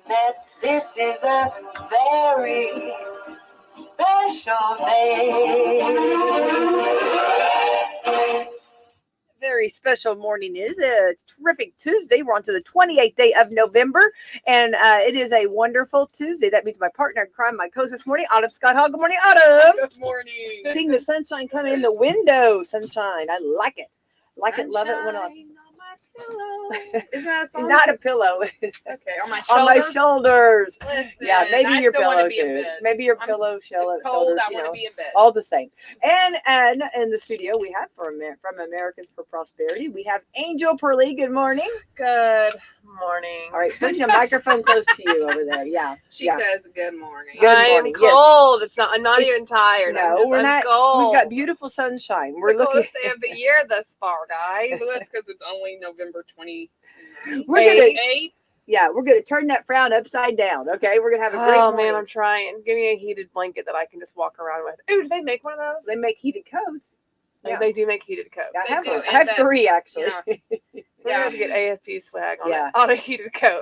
that this is a very special day. Very special morning is a terrific Tuesday. We're on to the 28th day of November, and it is a wonderful Tuesday. That means my partner in crime, my co-host this morning, Autumn Scott Hall. Good morning, Autumn. Good morning. Seeing the sunshine come in the window. Sunshine. I like it. Like it, love it when I... Isn't that a song? Not a pillow. Okay, on my shoulders. On my shoulders. Listen, Yeah, maybe I your still want to pillow be in too. bed. Maybe your pillow shell. It's cold. Shoulders, I want to be in bed. All the same. And in the studio we have from Americans for Prosperity, we have Angel Purlee. Good morning. Good morning. All right, putting the microphone close to you over there. Yeah. She says good morning. Good I am morning. Yes. cold. It's not. I'm not even tired. No, we're not. Cold. We've got beautiful sunshine. We're the looking. coldest day of the year thus far, guys. Well, that's because it's only November 28th. We're gonna. Yeah, we're gonna turn that frown upside down. Okay, we're gonna have a great morning. Man, I'm trying. Give me a heated blanket that I can just walk around with. Ooh, do they make one of those? They make heated coats. Yeah. They do make heated coats. I have three actually. Yeah. We're gonna have to get AFP swag on on a heated coat.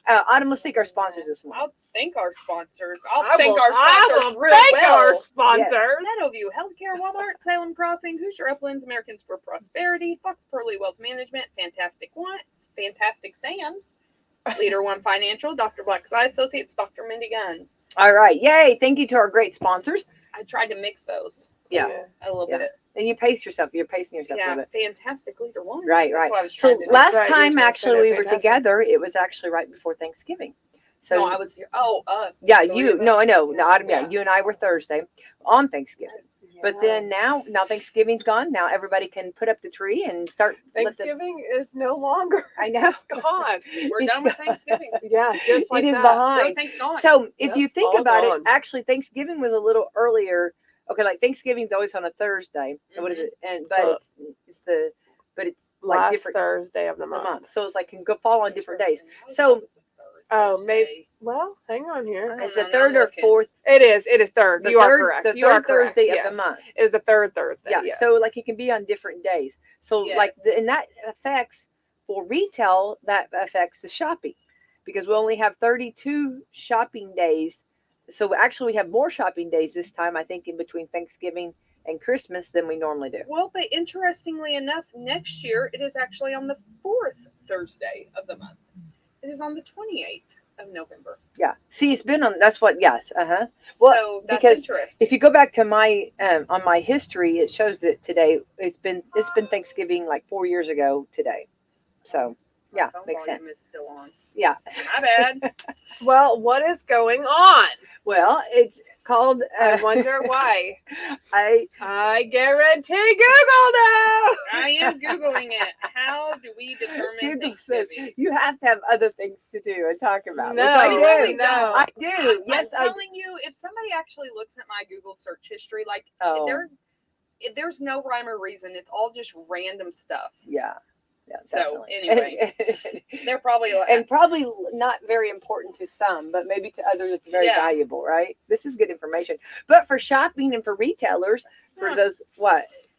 Autumn, let's thank our sponsors this morning. I'll thank our sponsors. I'll thank our sponsors really thank well. our sponsors. Yes. Meadowview Healthcare, Walmart, Salem Crossing, Hoosier Uplands, Americans for Prosperity, Fox Purlee Wealth Management, Fantastic Sam's, Leader One Financial, Dr. Black's Eye Associates, Dr. Mindy Gunn. All right, yay! Thank you to our great sponsors. I tried to mix those. Yeah. A little bit. And you pace yourself. You're pacing yourself a little bit. Fantastic Leader One. Right. That's what I was So trying to do. last time actually we were together, it was actually right before Thanksgiving. So no, I was here. Oh, us. Yeah, you. No, I know. No, Autumn. Yeah, you and I were Thursday on Thanksgiving. But then now Thanksgiving's gone. Now everybody can put up the tree and start. Thanksgiving is no longer. I know. It's gone. We're done with Thanksgiving. Yeah, just like it is that. behind. So if you think about it, gone. actually Thanksgiving was a little earlier. Okay, like Thanksgiving's always on a Thursday. What is it? And it's like last different Thursday of the month. So it's like can go fall on different days. So maybe. Well, hang on here. It's the third or fourth. It is third. You are correct. The third Thursday of the month. It is the third Thursday. Yeah. Yes. So like it can be on different days. So and that affects for retail. That affects the shopping because we only have 32 shopping days. So actually we have more shopping days this time. I think in between Thanksgiving and Christmas than we normally do. Well, but interestingly enough, next year it is actually on the fourth Thursday of the month. It is on the 28th of November. Yeah. See, it's been on. That's what. Yes. Well, so that's because interesting. if you go back to my on my history, it shows that today it's been Thanksgiving like 4 years ago today. So yeah, makes sense. Is still on. Yeah. My bad. Well, what is going on? Well, it's called. I wonder why. I guarantee Google knows. I am Googling it. How do we determine Google Thanksgiving? says you have to have other things to do and talk about. No, I do. really don't. I do. Yes, I'm telling you, if somebody actually looks at my Google search history, like there's no rhyme or reason. It's all just random stuff. Yeah. Yeah, so anyway, they're probably and probably not very important to some, but maybe to others it's very valuable, right? This is good information. But for shopping and for retailers, for those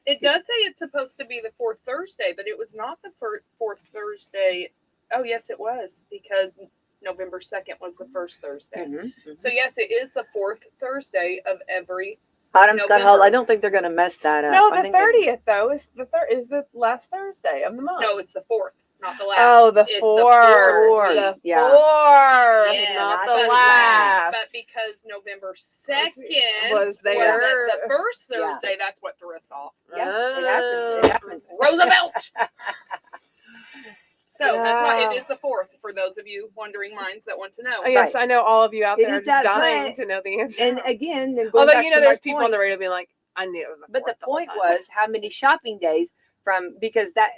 it does say it's supposed to be the fourth Thursday, but it was not the fourth Thursday. Oh yes, it was because November 2nd was the first Thursday. Mm-hmm. So yes, it is the fourth Thursday of every. Autumn Scott Hall, I don't think they're going to mess that up. No, the 30th though is the last Thursday of the month. No, it's the fourth, not the last. Oh, the it's fourth. The yeah. Fourth, yeah, not the last. But because November 2nd was there the first Thursday, that's what threw us off. Yeah, it happens. It happens. Roosevelt. So that's why it is the fourth, for those of you wondering minds that want to know. Oh, yes, I know all of you out there are just dying to know the answer. And again, although there's people on the radio being like, I knew it was the But fourth the point was how many shopping days because that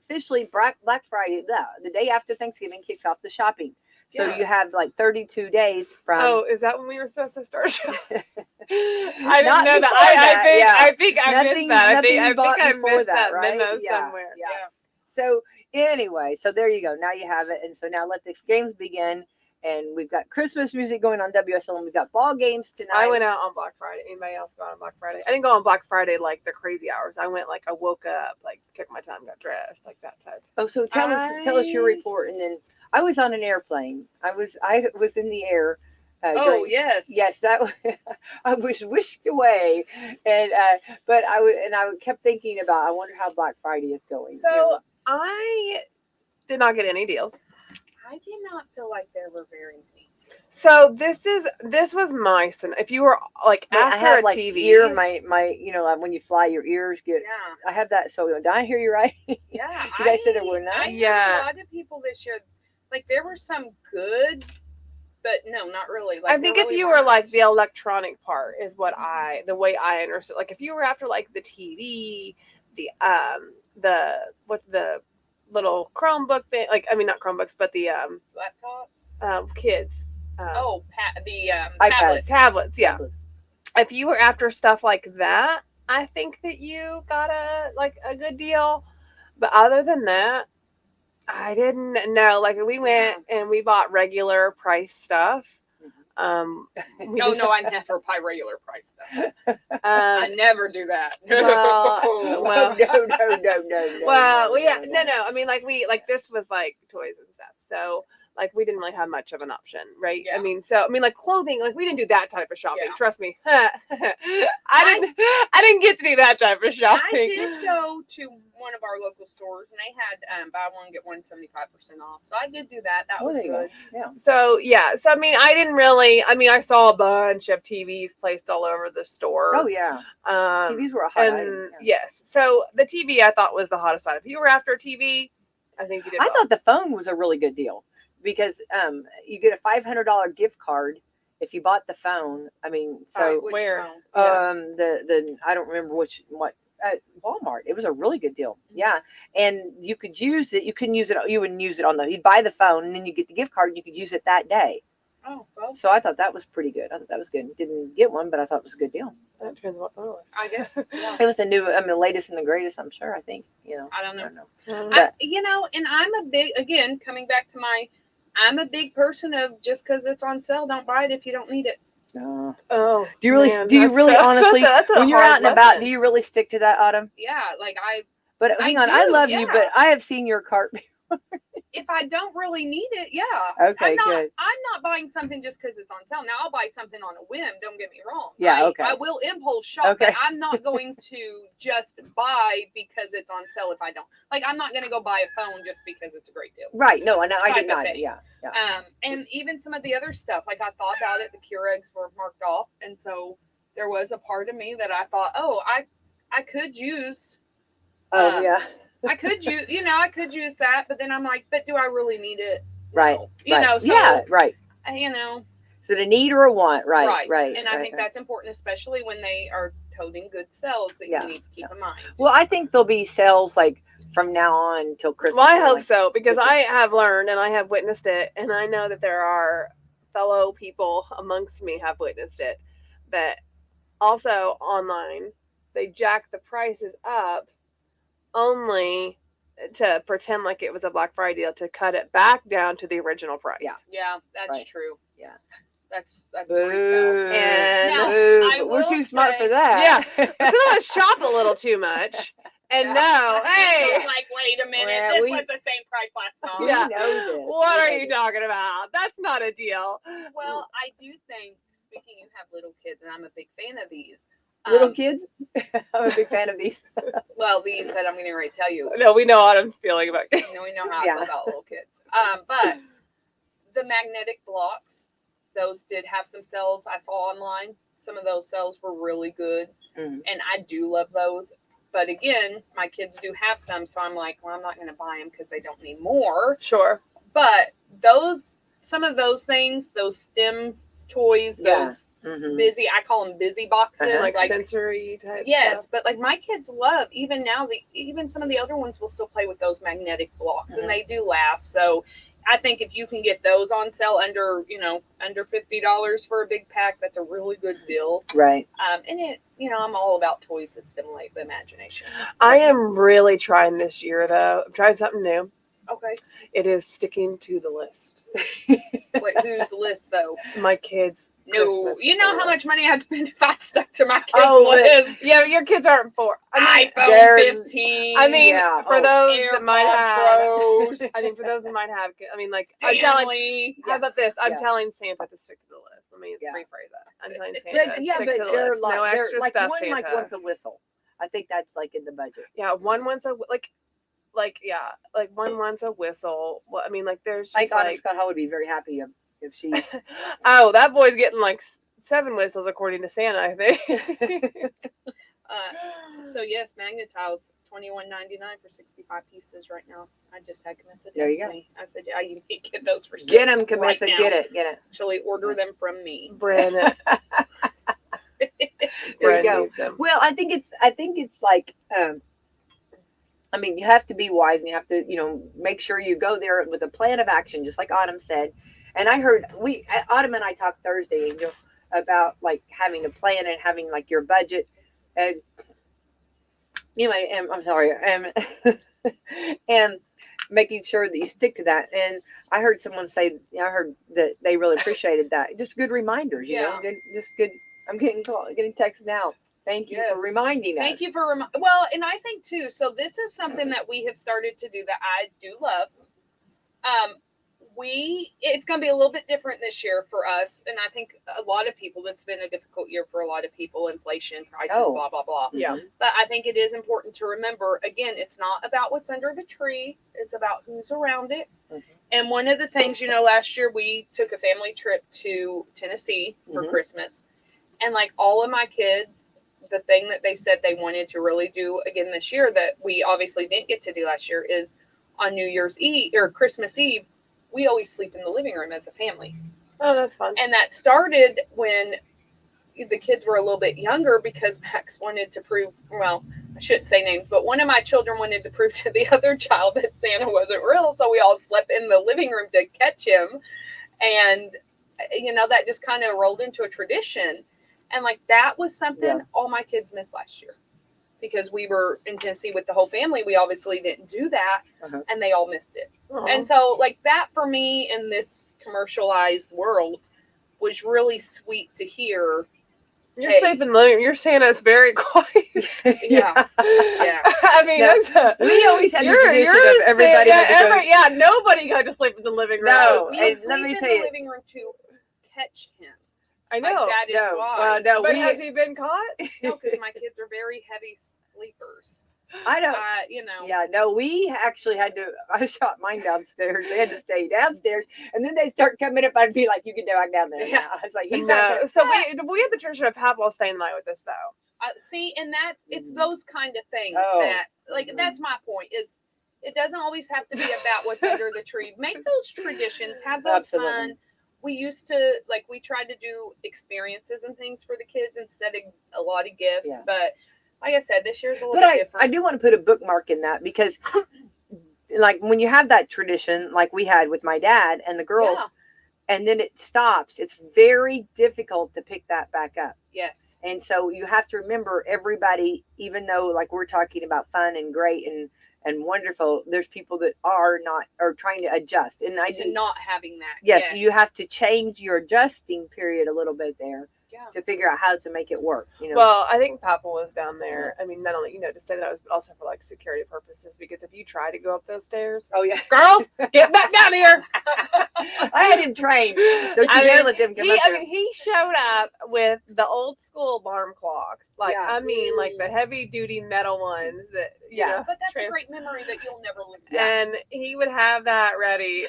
officially Black Friday, the day after Thanksgiving kicks off the shopping. So you have like 32 days from. Oh, is that when we were supposed to start? I didn't know that. I think I missed that. I think I missed that memo somewhere. Yeah. So anyway, so there you go. Now you have it, and so now let the games begin. And we've got Christmas music going on Wslm. We've got ball games tonight. I went out on Black Friday. Anybody else go out on Black Friday? I didn't go on Black Friday like the crazy hours. I went I woke up, took my time, got dressed, like that type. Oh, so tell us your report, and then I was on an airplane. I was in the air. Yes. That I was whisked away, and but I kept thinking about. I wonder how Black Friday is going. So I did not get any deals. I did not feel like there were very many. So this was my sin. If you were like but after I have, a like, TV, ear, my like when you fly, your ears get. Yeah. I have that. So did I hear you right? Yeah. You guys said there were not. I had a lot of people this year. Like there were some good, but no, not really. Like I think if you were like the electronic part is the way I understood. Like if you were after like the TV, the little Chromebook thing, like I mean not Chromebooks, but the laptops, kids. Tablets, yeah. If you were after stuff like that, I think that you got a good deal. But other than that, I didn't know. Like we went and we bought regular price stuff. No, I never buy regular price stuff. I never do that. No. Well, no. I mean, like this was like toys and stuff. So like we didn't really have much of an option, right? Yeah. I mean, like clothing, like we didn't do that type of shopping. Yeah. Trust me. I didn't get to do that type of shopping. I did go to one of our local stores and they had buy one get one 75% off. So I did do that. That was good. Yeah. So I mean, I saw a bunch of TVs placed all over the store. Oh yeah. TVs were a hot item. Yeah. Yes. So the TV I thought was the hottest item. If you were after a TV, I think you did. I thought the phone was a really good deal because you get a $500 gift card if you bought the phone. I mean, so where? The I don't remember what at Walmart. It was a really good deal. Yeah, and you could use it. You couldn't use it. You wouldn't use it you'd buy the phone and then you get the gift card and you could use it that day. Oh, well. So I thought that was pretty good. I thought that was good. Didn't get one, but I thought it was a good deal. That depends what phone it was. I guess. Yeah. It was the latest and the greatest. I'm sure. I think. I don't know. But, and I'm a big coming back to I'm a big person of just because it's on sale, don't buy it if you don't need it. do Do you really honestly when you're out and about, do you really stick to that, Autumn? Yeah, But hang on, I love you, but I have seen your cart. If I don't really need it, yeah. Okay, good. I'm not buying something just because it's on sale. Now I'll buy something on a whim. Don't get me wrong. Yeah, okay. I will impulse shop, but I'm not going to just buy because it's on sale. If I don't I'm not going to go buy a phone just because it's a great deal. Right? No, I did not. Yeah. And even some of the other stuff, I thought about it. The Keurigs were marked off, and so there was a part of me that I thought, I could use. I could use that, but then I'm like, but do I really need it? Right. So, right. Is it a need or a want? Right. And I think that's important, especially when they are toting good sales that you need to keep in mind. Well, I think there'll be sales from now on till Christmas. Well, I hope so, because I have learned and I have witnessed it, and I know that there are fellow people amongst me have witnessed it, that also online, they jack the prices up only to pretend like it was a Black Friday deal to cut it back down to the original price. Yeah, that's true. Yeah. That's retail. And we're too smart for that. Yeah. Some of us shop a little too much. And hey, wait a minute, this was the same price last month. Yeah. What are you talking about? That's not a deal. Well, I do think, speaking, you have little kids, and I'm a big fan of these. Little kids? I'm a big fan of these. Well, these that I'm going to tell you. No, we know Autumn's feeling about kids. We know how I feel about little kids. But the magnetic blocks, those did have some sales I saw online. Some of those sales were really good. And I do love those. But again, my kids do have some. So I'm like, well, I'm not going to buy them because they don't need more. Sure. But some of those things, those STEM toys, those busy, I call them busy boxes, like sensory type. Yes, stuff. but my kids love, even now, even some of the other ones will still play with those magnetic blocks, and they do last. So I think if you can get those on sale under $50 for a big pack, that's a really good deal. Right. And it, I'm all about toys that stimulate the imagination. I am really trying this year, though. I'm trying something new. Okay. It is sticking to the list. Wait, whose list, though? My kids' No, Christmas you know how list. much money I'd spend if I stuck to my kids' Oh, but- list. Yeah, your kids aren't 4. I mean, iPhone 15. I mean, Yeah. for Oh, those that might AirPod have, Pros. I mean, for those that might have, I mean, like, I'm telling. Stanley. How about this? I'm Yeah. telling Santa to stick to the list. Let me Yeah. rephrase that. I'm telling Santa But to yeah, stick but to the they're list. like No they're extra like stuff, one Santa. like wants a whistle. I think that's like in the budget. Yeah, one wants a like one wants a whistle. Well, I mean, like there's I just think Autumn like, Scott Hall would be very happy if she. oh, that boy's getting like 7 whistles according to Santa, I think. So yes, Magnetiles $21.99 for 65 pieces right now. I just had Camissa There you text go. me. I said, "Yeah, you can get those for Get $6 them, Camissa. right now. Get it. Actually, order them from me." Brandon, There you Brandon go. needs them. Well, I think it's like, I mean, you have to be wise and you have to, make sure you go there with a plan of action, just like Autumn said. And I heard Autumn and I talked Thursday, Angel, about like having a plan and having like your budget. And anyway, I'm sorry, and making sure that you stick to that. And I heard someone say, I heard that they really appreciated that. Just good reminders, Yeah. good. I'm getting texts now. Thank you for Yes. reminding us. Thank you for well, and I think too. So this is something that we have started to do that I do love. It's going to be a little bit different this year for us, and I think a lot of people. This has been a difficult year for a lot of people. Inflation, prices, blah blah blah. Yeah. But I think it is important to remember. Again, it's not about what's under the tree. It's about who's around it. Mhm. And one of the things, last year we took a family trip to Tennessee for Mhm. Christmas, and like all of my kids. The thing that they said they wanted to really do again this year that we obviously didn't get to do last year is on New Year's Eve or Christmas Eve, we always sleep in the living room as a family. Oh, that's fun. And that started when the kids were a little bit younger because Max wanted to prove, well, I shouldn't say names, but one of my children wanted to prove to the other child that Santa wasn't real. So we all slept in the living room to catch him. And, that just kind of rolled into a tradition. And like that was something all my kids missed last year because we were in Tennessee with the whole family. We obviously didn't do that and they all missed it. And so like that for me in this commercialized world was really sweet to hear. You're sleeping in the living room. Your Santa's very quiet. Yeah. I mean, we always had the tradition of everybody had to go. Nobody got to sleep in the living room. No. We And sleep let me in tell the you- living room to catch him. I know. Like, that is No, why. well, no, But we, has he been caught? No, because my kids are very heavy sleepers. I don't. Yeah. No, we actually had to. I shot mine downstairs. They had to stay downstairs, and then they start coming up. I'd be like, "You can go back down there." Yeah. Now. I was like, "He's No. not." So we had the tradition of Papa staying the night with us though. See, and it's Mhm. those kind of things Oh. that, like, Mhm. that's my point. Is it doesn't always have to be about what's under the tree. Make those traditions. Have those Absolutely. fun. We used to we tried to do experiences and things for the kids instead of a lot of gifts. Yeah. But like I said, this year's a little But bit different. I do want to put a bookmark in that because, like, when you have that tradition, like we had with my dad and the girls, and then it stops, it's very difficult to pick that back up. Yes. And so you have to remember everybody, even though like we're talking about fun and great and wonderful, there's people that are trying to adjust. And I To do not having that. yes, you have to change your adjusting period a little bit there Yeah. to figure out how to make it work. Well, I think Papa was down there. I mean, not only to stay there, but also for like security purposes. Because if you try to go up those stairs, Oh yeah, girls, get back down here. I had him trained. Don't you dare let them come up there. He showed up with the old school alarm clocks. Like, Yeah. I mean, like the heavy duty metal ones that, you Yeah. know, But that's a great memory that you'll never live. and he would have that ready.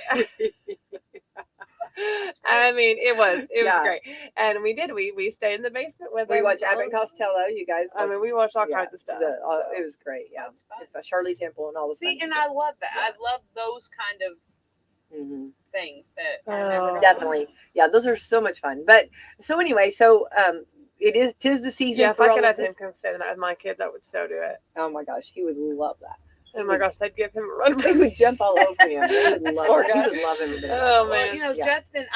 I mean, it was Yeah. great. And we stayed in the basement with We him. watched Abbott and Costello. You guys. I mean, we watched all kinds of stuff. so. It was great. Yeah, That's fun. It's Shirley Temple and all the. See, fun and stuff. I love that. Yeah. I love those kind of Mhm. things that are Oh. never gonna Definitely. Yeah, those are so much fun. But so anyway, tis the season. Yeah, if for I all could of have this. him come stay the night with my kids, I would so do it. Oh my gosh, he would love that. Oh my gosh, they'd give him a run. He would jump all over him. He would love Poor it. He guy. would love every bit of it. Oh, Well, man. Yeah. Justin,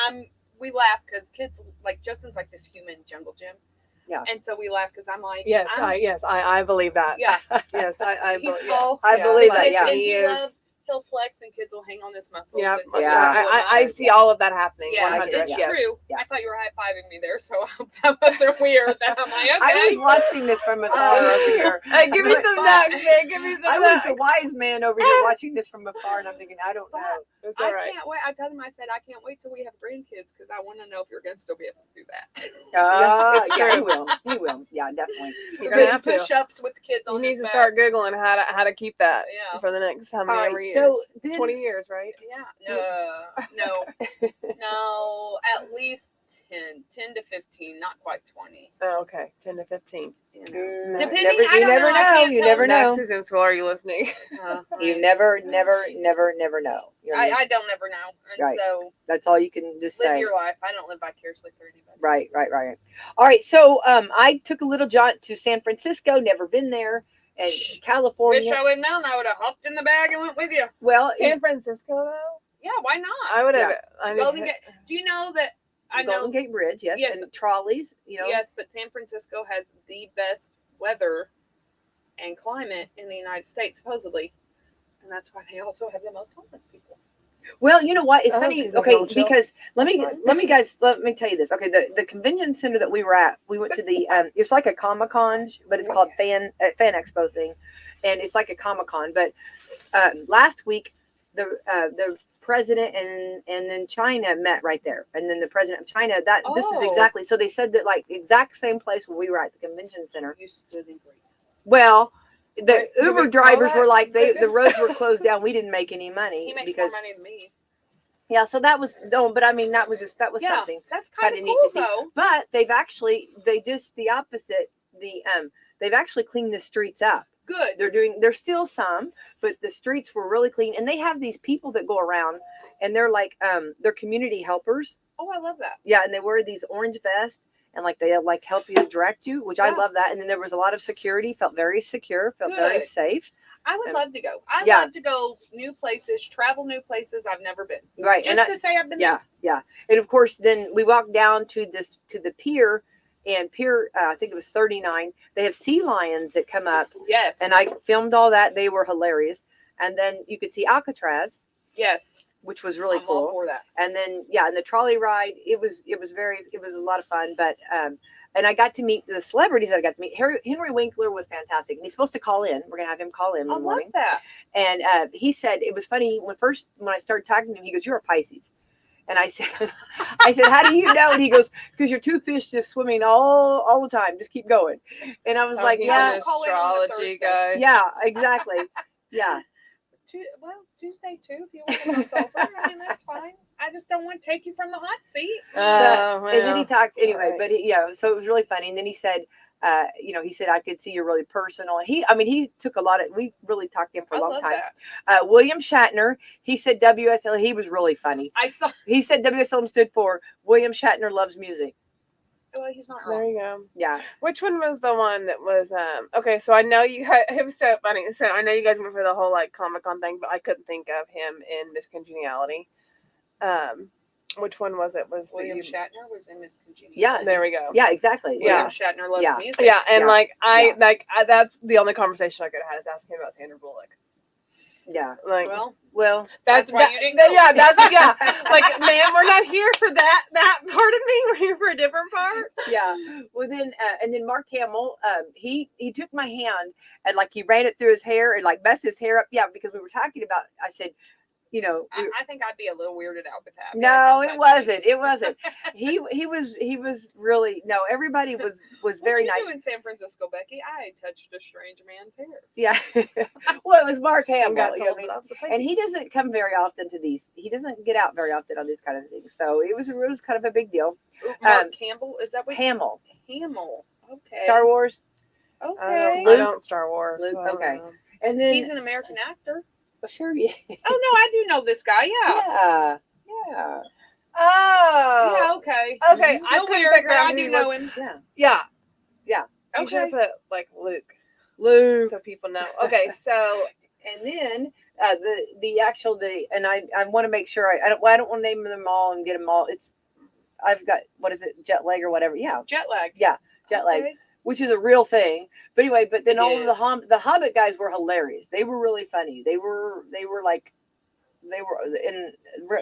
we laugh because kids Justin's like this human jungle gym. Yeah. And so we laugh because I'm like, I believe that. yeah. Yes, I He's believe. full. I Yeah, believe like, that. Yeah. And he he is- loves he'll flex and kids will hang on his muscles. Yeah, and Yeah. I see all of that happening. Yeah, 100. it's yes. true. Yeah. I thought you were high-fiving me there, so that wasn't weird. That I'm like, okay. I was watching this from afar over here. Hey, give me some nuts, man. Give me some I was nuts. the wise man over here watching this from afar, and I'm thinking, I don't know. It's I all right. can't wait. I told him, I said, I can't wait till we have grandkids because I want to know if you're going to still be able to do that. It's Yeah, he true. will. He will. Yeah, definitely. You're gonna have to. Push-ups with the kids You on need his to back. start googling how to keep that Yeah. for the next how All many right. ever years? So then, 20 years, right? Yeah. No. At least 10 to 15, not quite 20. Oh, okay, 10 to 15. You Mm, know. No. Depending, never, I you don't never know. I know. can't You tell never know. Max is in school. Are you listening? You never know. You know, I don't ever know. And Right. so that's all you can just live say. your life. I don't live vicariously through anybody. Right. All right. So I took a little jaunt to San Francisco. Never been there. And California. Wish I would have known. I would have hopped in the bag and went with you. Well, San Francisco, though? Yeah, why not? I would have. Yeah. Golden Gate. Do you know that? I know. Golden Gate Bridge, yes, Yes. and trolleys. You know. Yes, but San Francisco has the best weather and climate in the United States, supposedly, and that's why they also have the most homeless people. Well, you know what? It's Oh, funny. 'cause they Okay, don't chill. because let me Outside. tell you this. Okay, the convention center that we were at, we went to the it's like a Comic-Con, but it's called Fan Expo thing, and it's like a Comic-Con. But last week, the president and then China met right there, and then the president of China. This is Oh. exactly. So they said that like exact same place where we were at the convention center. You stood in greatness. Well, the Wait, did Uber we call drivers that were like the greatness? roads were closed down. We didn't make any money He makes because more money than me. yeah. So that was no, but I mean that was something. That's kind Kinda of neat cool, to see. though. But they just the opposite. They've actually cleaned the streets up. Good. There's still some, but the streets were really clean, and they have these people that go around, and they're like they're community helpers. Oh, I love that. Yeah, and they wear these orange vests, and like they like help you direct you, which I Yeah. love that. And then there was a lot of security, felt very secure, felt very Good. safe. I would love to go. I Yeah. love to go new places, travel new places I've never been. Right, Just and to say I've been yeah, and of course then we walked down to the pier, and I think it was 39. They have sea lions that come up, there. Yes. and I filmed all that. They were hilarious. And then you could see Alcatraz, Yes. which was really I'm all cool. for that. And then and the trolley ride, it was a lot of fun. But and I got to meet the celebrities that I got to meet. Henry Winkler was fantastic, and he's supposed to call in. We're gonna have him call in I one love morning. that. And he said it was funny when I started talking to him. He goes, "You're a Pisces," and I said, "How do you know?" And he goes, "Because you're two fish just swimming all the time. Just keep going." And I was like, he's "Yeah, an Call in on the astrology Thursday. guy. yeah, exactly, yeah." Tuesday too, if you want to look over. I mean, that's fine. I just don't want to take you from the hot seat. And then he talked anyway, right. but so it was really funny. And then he said, he said, "I could see you're really personal." And he took we really talked to him for a long love time. that. William Shatner, he said WSL, he was really funny. I saw. He said WSLM stood for William Shatner Loves Music. Well, he's not There wrong. you go. Yeah. Which one was the one that was okay, so I know it was so funny. So I know you guys went for the whole like Comic-Con thing, but I couldn't think of him in Miss Congeniality. Which one was it? Was William Shatner was in Miss Congeniality. Yeah. There we go. Yeah, exactly. William Yeah. Shatner loves Yeah. music. Yeah, and Yeah. that's the only conversation I could have had is asking him about Sandra Bullock. Yeah. Like, Well, that's why you didn't go. Yeah, like, man, we're not here for that part of me. We're here for a different part. yeah. Well, then, and then Mark Hamill, he took my hand and like he ran it through his hair and like messed his hair up. Yeah, because we were talking about. I said, I think I'd be a little weirded out with that. no, it wasn't. It wasn't. He was really no. Everybody was very What nice. you do in San Francisco, Becky? I touched a strange man's hair. Yeah. Well, it was Mark And Hamill. got you know told what I mean? that I was a And he Pisces. doesn't come very often to these. He doesn't get out very often on these kind of things. So it was kind of a big deal. Mark Campbell, is that what? Hamill, Hamill. Okay. Star Wars, Okay. I don't Star Wars. Luke, so I don't okay. know. and then He's an American actor. well, sure, yeah, Oh no, I do know this guy. Yeah. yeah, Oh. Yeah. Okay. Okay, I Still couldn't weird, figure but out I who do he know was. him. yeah. Yeah. You should Okay. have put like Luke, Luke. so people know. Okay, so And then and I want to make sure I don't want to name them all and get them all. I've got what is it, jet lag or whatever? Yeah, Jet lag. Yeah, jet lag. Okay. which is a real thing. But anyway, but then It all of is. the Hobbit guys were hilarious. They were really funny. They were like they were in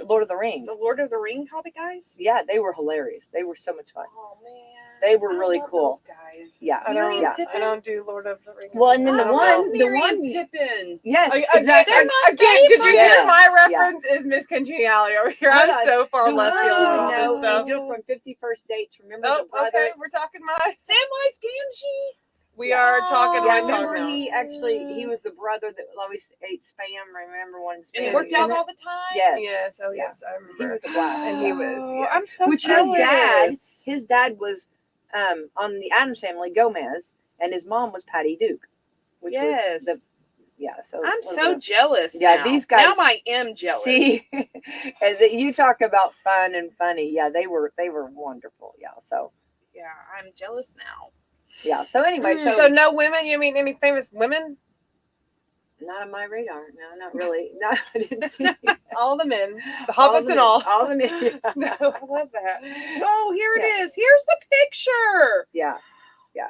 Lord of the Rings. The Lord of the Ring Hobbit guys? Yeah, they were hilarious. They were so much fun. Oh, man. They were I really love cool. those guys. Yeah, I Merry don't. and yeah. I Pippin. don't do Lord of the Rings. Well, and then I the don't one- know. the Merry one- and Pippin. Yes, Again, exactly. They're my Again, did you hear Yes, my yeah. reference? Is Miss Congeniality over here? Hold I'm on. so far The left one you field would on know, this stuff. Angel from 51st Dates. Remember Oh, the brother? okay, we're talking my. Samwise Gamgee. We are talking Yeah, my remember talk now. he was the brother that always ate Spam. Remember one And Spam? he worked out all the time? Yes. Yes, oh Yeah. yes, I He remember. was a blast. And he was, Oh, yes. I'm so Which jealous. his dad was on the Addams Family, Gomez, and his mom was Patty Duke, which Yes. was so I'm a little so bit of- jealous. Yeah, now. these guys- Now I am jealous. See, and you talk about fun and funny. Yeah, they were wonderful. Yeah, so Yeah, I'm jealous now. yeah. So anyway, Mm. So no women? You mean any famous women? not on my radar. No, not really. No, I didn't see All the men, the all hobbits the and all. All the men. No. I love that. Oh, here it Yeah. is. Here's the picture. Yeah.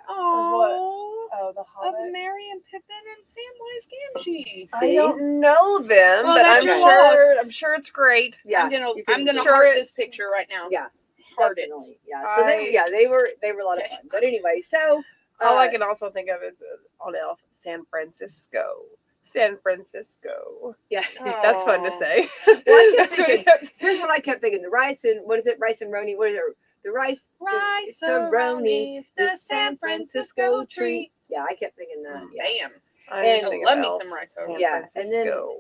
Oh, Oh, the of hobbit. Merry and Pippin and Samwise Gamgee. I See? don't know them, Well, but that's I'm your sure. loss. I'm sure it's great. Yeah. I'm gonna you can- I'm gonna sure heart it's- this picture right now. Yeah. Heart it. Definitely. Yeah. So they were a lot of fun. But anyway, so All I can also think of is on Elf, San Francisco. San Francisco. yeah. That's fun to Aw. say. Well, I kept That's what thinking- it- Here's what I kept thinking: the rice and what is it? Rice and roni. What is it? The rice. Rice-a-roni, the San Francisco treat. Yeah, I kept thinking that. Yeah. Damn. I And- just think love of me Elf, some rice San Yeah, and then Francisco.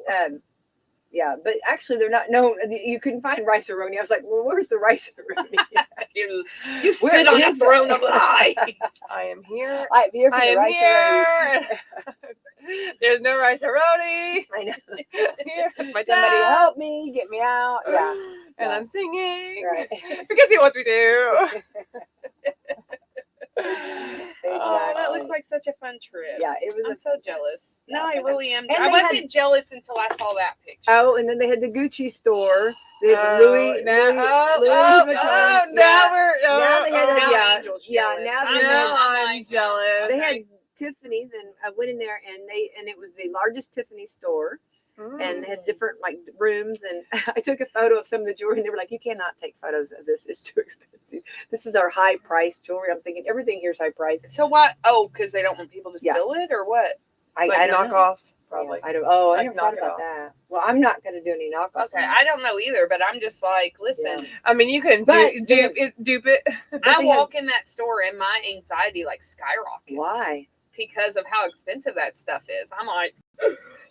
yeah, but actually they're not. No, you couldn't find rice and roni. I was like, well, where's the rice and roni? You Where sit on a is the- throne of lies. I am here. I'm here for I the am rice and here. There's no rice roni. roni. I know. Here with myself. Somebody help me, get me out. Yeah, And Yeah. I'm singing. right. Because he wants me to. Oh, that looks like such a fun trip. Yeah, it was. I'm so jealous. No, I Yeah. really am. And I they wasn't jealous until I saw that picture. Oh, and then they had the Gucci store. They had Oh, Louis now, Vuitton. now Yeah. we're. Now they had oh, Now yeah, Angel's yeah, jealous. now I'm they now had- I'm like, jealous. They had Tiffany's, and I went in there, and it was the largest Tiffany store, and they had different like rooms, and I took a photo of some of the jewelry, and they were like, "You cannot take photos of this; it's too expensive. This is our high price jewelry." I'm thinking everything here's high price. So what? Oh, because they don't want people to Yeah. steal it, or what? I like don't know. knockoffs, probably. Yeah, I don't. Oh, I Like never thought knock it about off. that. Well, I'm not going to do any knockoffs. Okay, I don't know either, but I'm just like, listen, Yeah. I mean, you can But dupe it. I they walk in that store and my anxiety like skyrockets. Why? Because of how expensive that stuff is. I'm like,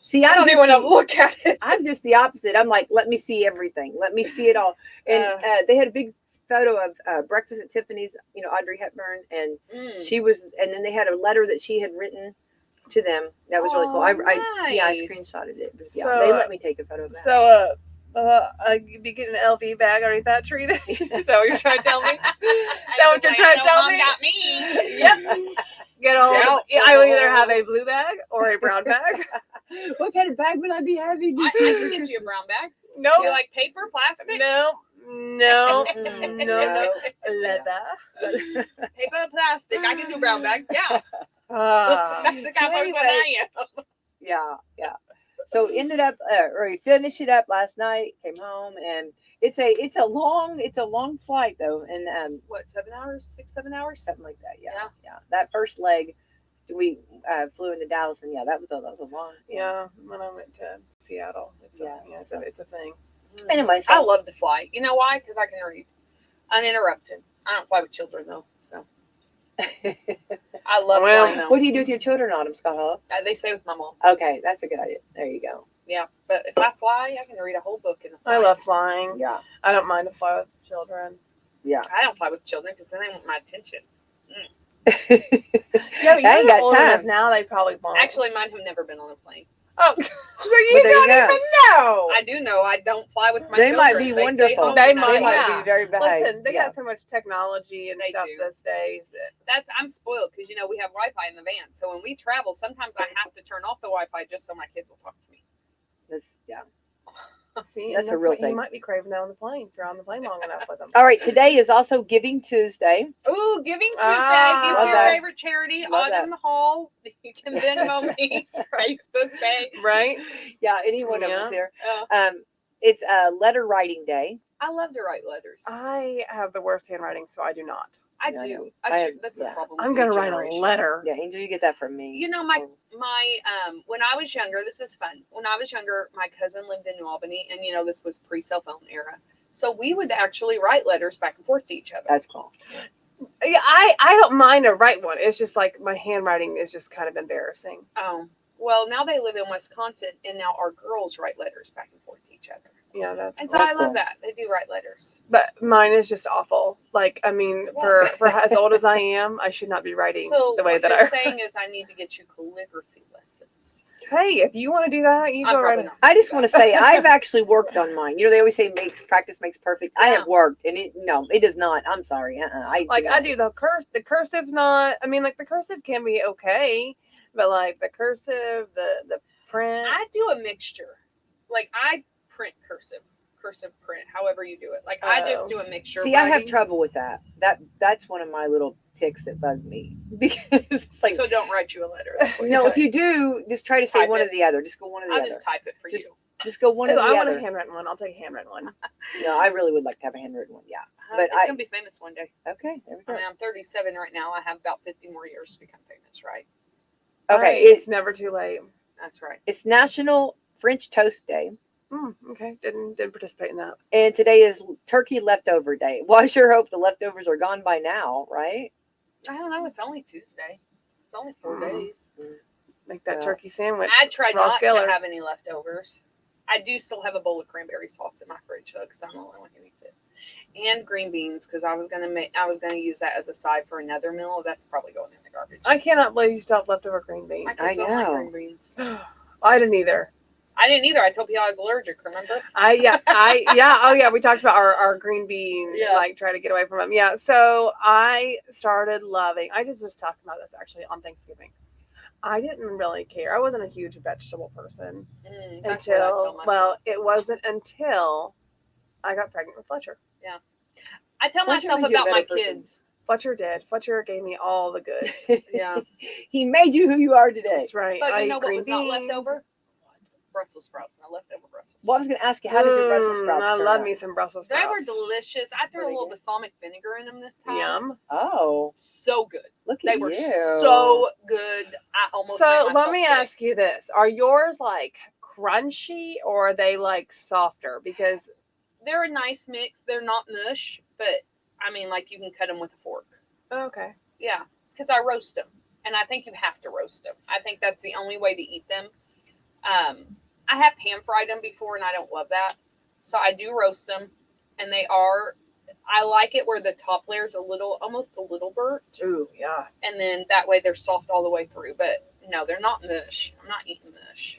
See, I I'm don't just even want to the- look at it. I'm just the opposite. I'm like, let me see everything. Let me see it all. And they had a big photo of Breakfast at Tiffany's, Audrey Hepburn, and Mm. she was, and then they had a letter that she had written to them. That was really cool. I Nice. screenshotted it. Yeah, So, they let me take a photo of that. So, you'd be getting an LV bag underneath that tree. Then? Is that what you're trying to tell me? Is that what you're trying to tell Mom me? got me. Yep. Get all. Yeah. I will either have a blue bag or a brown bag. What kind of bag would I be having? I can get you a brown bag. No, You like paper, plastic? no, no, no, Mm, leather. Paper, plastic. I can do a brown bag. Yeah. Ah. That's the kind of person I am. yeah. So ended up, or we finished it up last night. Came home, and it's a long flight though, and What, 7 hours? 6, 7 hours? something like that. Yeah. That first leg, we flew into Dallas, and that was a long. Yeah, when I went to Seattle, it's a thing. Anyway, so I love to fly. You know why? Because I can read uninterrupted. I don't fly with children though, so I love Well, flying though. what do you do with your children on them, Scott? They stay with my mom. Okay, that's a good idea. There you go. Yeah, but if I fly, I can read a whole book in the I flight. love flying. Yeah. I don't mind to fly with children. Yeah. I don't fly with children because then they want my attention. Yeah, I ain't got old enough time. now. They probably won't. Actually, mine have never been on a plane. oh, so you there you don't go. even know. I do know I don't fly with my They children. might be They stay wonderful. home They and I might, They might yeah. be very behaved. Listen, they yeah. got so much technology and They stuff do. these days that I'm spoiled because we have Wi-Fi in the van. So when we travel, sometimes I have to turn off the Wi-Fi just so my kids will talk to me. That's, yeah. See, That's and a real what thing. You might be craving that on the plane if you're on the plane long enough with them. All right, today is also Giving Tuesday. Ooh, Giving Tuesday. Ah, Give love to your that. favorite charity. Love Autumn Hall. You can Venmo me. Facebook page. Right? Yeah, any one of us Yeah. here. Uh, It's a letter writing day. I love to write letters. I have the worst handwriting, so I do not. I Yeah, I do. know. That's yeah. the problem. I'm with gonna your write a generation. letter. Yeah, Angel, you get that from me. You know, my when I was younger, this is fun. When I was younger, my cousin lived in New Albany, and you know this was pre-cell phone era. So we would actually write letters back and forth to each other. That's cool. Yeah, I don't mind to write one. It's just like my handwriting is just kind of embarrassing. Oh, well, now they live in Wisconsin, and now our girls write letters back and forth to each other. Yeah, that's. And so That's I love cool. that they do write letters. But mine is just awful. Like, I mean, Well- for as old as I am, I should not be writing So the way what that you're I. saying is I need to get you calligraphy lessons. Hey, if you want to do that, you I'm go right probably ahead. not. I just want to say I've actually worked on mine. You know, they always say practice makes perfect. I have Yeah. worked, and it does not. I'm sorry. I do the cursive's not. I mean, like the cursive can be okay, but like the cursive, the print. I do a mixture. Like I print cursive print, however you do it. Like I just do a mixture. See, I have writing. trouble with that. That's one of my little ticks that bug me because it's like So don't write you a letter. That's what no. you're If you do, just try to say Type one it. or the other. Just go one or the I'll other. just type it for Just- you. Just go one or the I want a other. handwritten one. I'll take a handwritten one. No, I really would like to have a handwritten one. Yeah. But It's gonna be famous one day. Okay. There we I go. mean, I'm 37 right now. I have about 50 more years to become famous, right? Okay. Right, It's it's never too late. That's right. it's National French Toast Day, Okay, didn't participate in that. and today is Turkey Leftover Day. Well, I sure hope the leftovers are gone by now, right? I don't know. It's only Tuesday. It's only 4 days. Like that Yeah. turkey sandwich. I tried Ross not Geller. to have any leftovers. I do still have a bowl of cranberry sauce in my fridge though, because I'm the only one who eats it. And green beans, because I was gonna use that as a side for another meal. That's probably going in the garbage. I cannot believe you still have leftover green beans. My I kids don't like know. green beans. I didn't either. I didn't either. I told people I was allergic. Remember? Oh yeah, we talked about our green bean, Yeah. like try to get away from them. Yeah, so I started loving. I just talked about this actually on Thanksgiving. I didn't really care. I wasn't a huge vegetable person That's what I tell until myself. it wasn't until I got pregnant with Fletcher. I tell Fletcher myself made you a about my better person. kids. Fletcher did. Fletcher gave me all the goods. Yeah. He made you who you are today. That's right. But I you eat know what green was not beans. left over? Brussels sprouts. No leftover Brussels sprouts. Well, I was going to ask you, how did your Brussels sprouts I turn love out? me some Brussels They sprouts. were delicious. I threw Were a they little good? balsamic vinegar in them this time. Yum. Oh, So good. look They at were you. so good. I almost made So let myself me sick. ask you this: are yours like crunchy or are they like softer? Because They're a nice mix. They're not mush, but I mean, like you can cut them with a fork. okay, Yeah, because I roast them, and I think you have to roast them. I think that's the only way to eat them. I have pan fried them before, and I don't love that, so I do roast them, and they are. I like it where the top layer is almost a little burnt, ooh yeah. and then that way they're soft all the way through. But no, they're not mush. I'm not eating mush.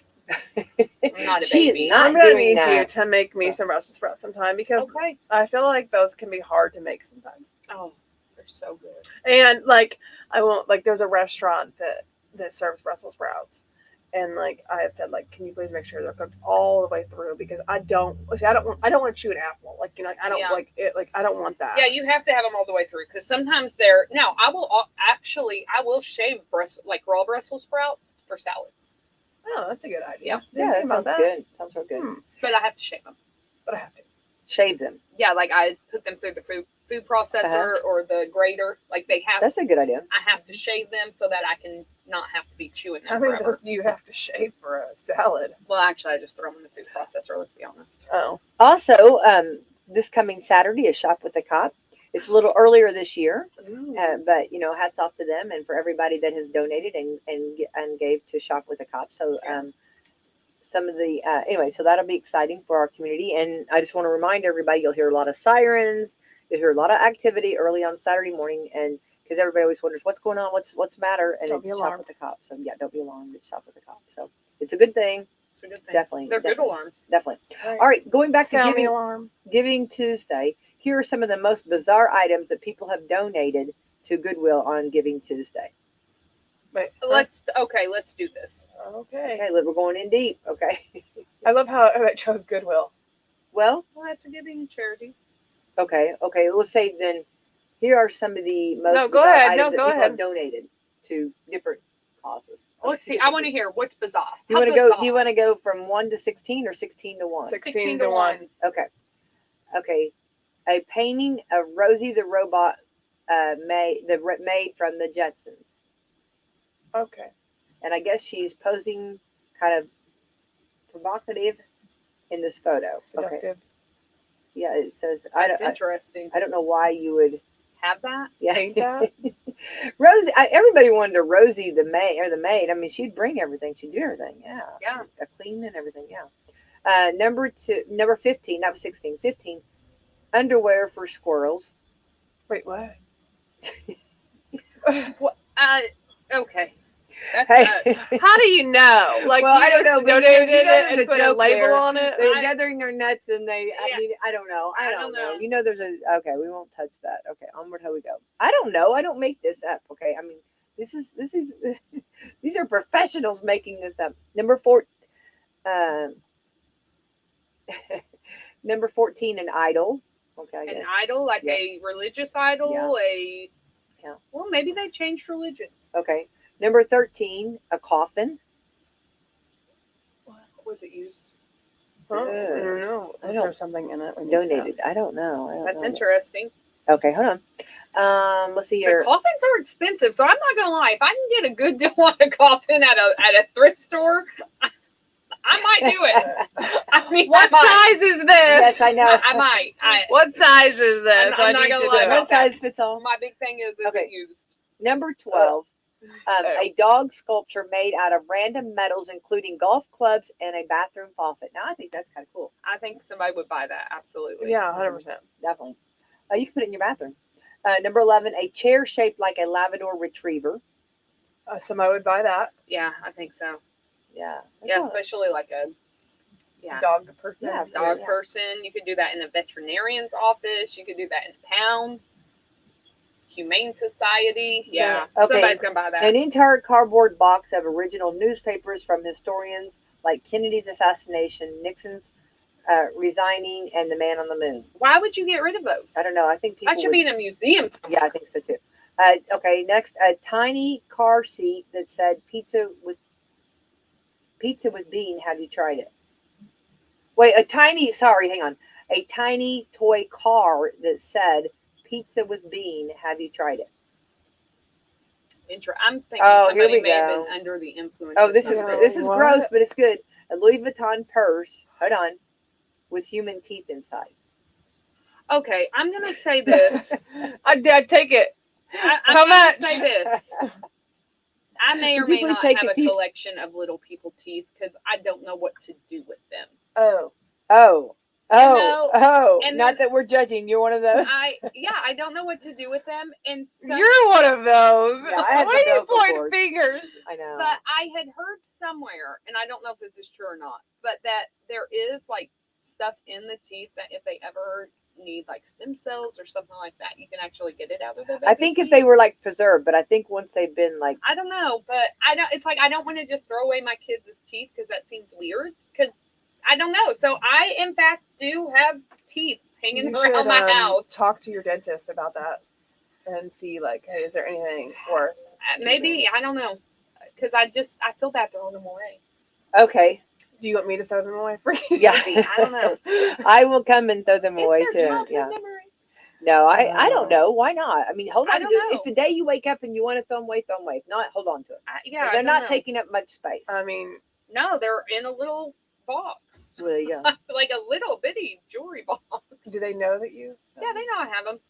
I'm not a She's baby. not I'm gonna doing need that. you to make me some Brussels sprouts sometime because Okay. I feel like those can be hard to make sometimes. Oh, they're so good. And like I won't like there's a restaurant that serves Brussels sprouts. And like I have said, like, can you please make sure they're cooked all the way through? Because I don't want to chew an apple. Like I don't Yeah. like it. Like I don't want that. Yeah, you have to have them all the way through because sometimes they're. Now I will shave raw Brussels sprouts for salads, Oh, that's a good idea. Yeah, Didn't think that about sounds good. Sounds real good. but I have to shave them. But I have to. Shave them. Yeah, like I put them through the food processor or the grater. Like they have. That's a good idea. I have to shave them so that I can not have to be chewing How them many of forever. those do you have to shave for a salad? Well, actually, I just throw them in the food processor. Let's be honest. Oh, Also, this coming Saturday is Shop with the Cop. It's a little earlier this year, but hats off to them and for everybody that has donated and gave to Shop with the Cop. So some of the anyway, so that'll be exciting for our community. And I just want to remind everybody, you'll hear a lot of sirens, you'll hear a lot of activity early on Saturday morning, and because everybody always wonders what's going on, what's the matter, and Don't be it's Shop alarmed. with the Cop. So yeah, don't be alarmed. It's Shop with the Cop. So it's a good thing. It's a good thing. Definitely, They're good definitely. alarms. Definitely. All right, going back to sound the giving. alarm. Giving Tuesday, here are some of the most bizarre items that people have donated to Goodwill on Giving Tuesday. Wait, Let's do this. Okay. Okay, we're going in deep. Okay. I love how it chose Goodwill. Well, Well, that's a giving charity. okay. Let's say then. Here are some of the most No, go bizarre ahead. items No, that go people ahead. have donated to different causes. Let's see. I want to hear what's bizarre. Do you want to go? Do you want to go from 1 to 16 or 16 to 1? 16 to 1. Okay. A painting of Rosie the robot, made from the Jetsons, Okay. and I guess she's posing kind of provocative in this photo. Okay. Seductive. Yeah, it says That's interesting. I don't know why you would Have that? yeah. Paint that? Rosie, everybody wanted a Rosie the maid. I mean, she'd bring everything. She'd do everything. Yeah. Yeah. A clean and everything. Yeah. Number 15. That was 16. 15. Underwear for squirrels. Wait, what? What? Okay. That's Hey. How do you know? Like, Well, you I don't just know, but donated you know it there's and a put a joke label there. on it? They're gathering their nuts and they. Yeah. I mean, I don't know. I don't know. know. You know, there's a. Okay, we won't touch that. Okay, onward, how we go. I don't know. I don't make this up. Okay, I mean, this is these are professionals making this up. Number 4. Number 14, an idol. Okay, I An guess. idol, like Yeah. a religious idol, Yeah. Well, maybe they changed religions. Okay. Number 13, a coffin. What was it used? Huh? I don't know. I Is don't- there something in it? we need to know? Donated. I don't know. That's interesting. Okay, hold on. Let's see The here. coffins are expensive, so I'm not gonna lie. If I can get a good deal on a coffin at a thrift store, I might do it. I mean, What I might. size is this? Yes, I know. I might. What size is this? I'm I not need gonna to lie know. about One size fits all. My big thing is Okay. it used? Number 12, a dog sculpture made out of random metals, including golf clubs and a bathroom faucet. Now, I think that's kind of cool. I think somebody would buy that. Absolutely. Yeah, 100%. Definitely. You can put it in your bathroom. Number 11, a chair shaped like a Labrador retriever. Somebody would buy that. Yeah, I think so. Yeah. Yeah, especially like a Dog person. Yeah, dog yeah. person. You could do that in a veterinarian's office. You could do that in a pound. Humane Society. Yeah. Okay. Somebody's going to buy that. An entire cardboard box of original newspapers from historians like Kennedy's assassination, Nixon's resigning, and the man on the moon. Why would you get rid of those? I don't know. I think people That should be in a museum somewhere. Yeah, I think so too. Okay, next, a tiny car seat that said pizza with bean. Have you tried it? Wait, hang on. A tiny toy car that said pizza with bean. Have you tried it? I'm thinking Oh, here somebody we may have go. been under the influence. Oh, of this is something. What? gross, but it's good. A Louis Vuitton purse. Hold on, with human teeth inside. Okay, I'm going to say this. I'd take it. I'm How going to much? say this. I may or Would you may please not take have the a teeth? collection of little people teeth because I don't know what to do with them. Oh. And Not then- that we're judging. You're one of those. I don't know what to do with them. And some, You're one of those. Yeah, I had Why the are you Velcro pointing cord. fingers? I know. but I had heard somewhere, and I don't know if this is true or not, but that there is like stuff in the teeth that if they ever need like stem cells or something like that, you can actually get it out of their baby I think if teeth. they were like preserved, but I think once they've been like, I don't know, but I don't. It's like I don't want to just throw away my kids' teeth because that seems weird. Because I don't know. So I, in fact, do have teeth hanging You around should, my house. Talk to your dentist about that and see, like, hey, is there anything worth? Maybe I don't know. Because I feel bad throwing them away. okay, Do you want me to throw them away for you? yeah, Maybe. I don't know. I will come and throw them away It's their too. childhood Yeah. memories. No, I don't know. Why not? I mean, hold I on. don't know. If the day you wake up and you want to throw them away, throw them away. If not, hold on to it. Yeah, I They're don't not know. taking up much space. I mean, No, they're in a little box, Well, there you go. like a little bitty jewelry box. do they know that you? Yeah, they know I have them.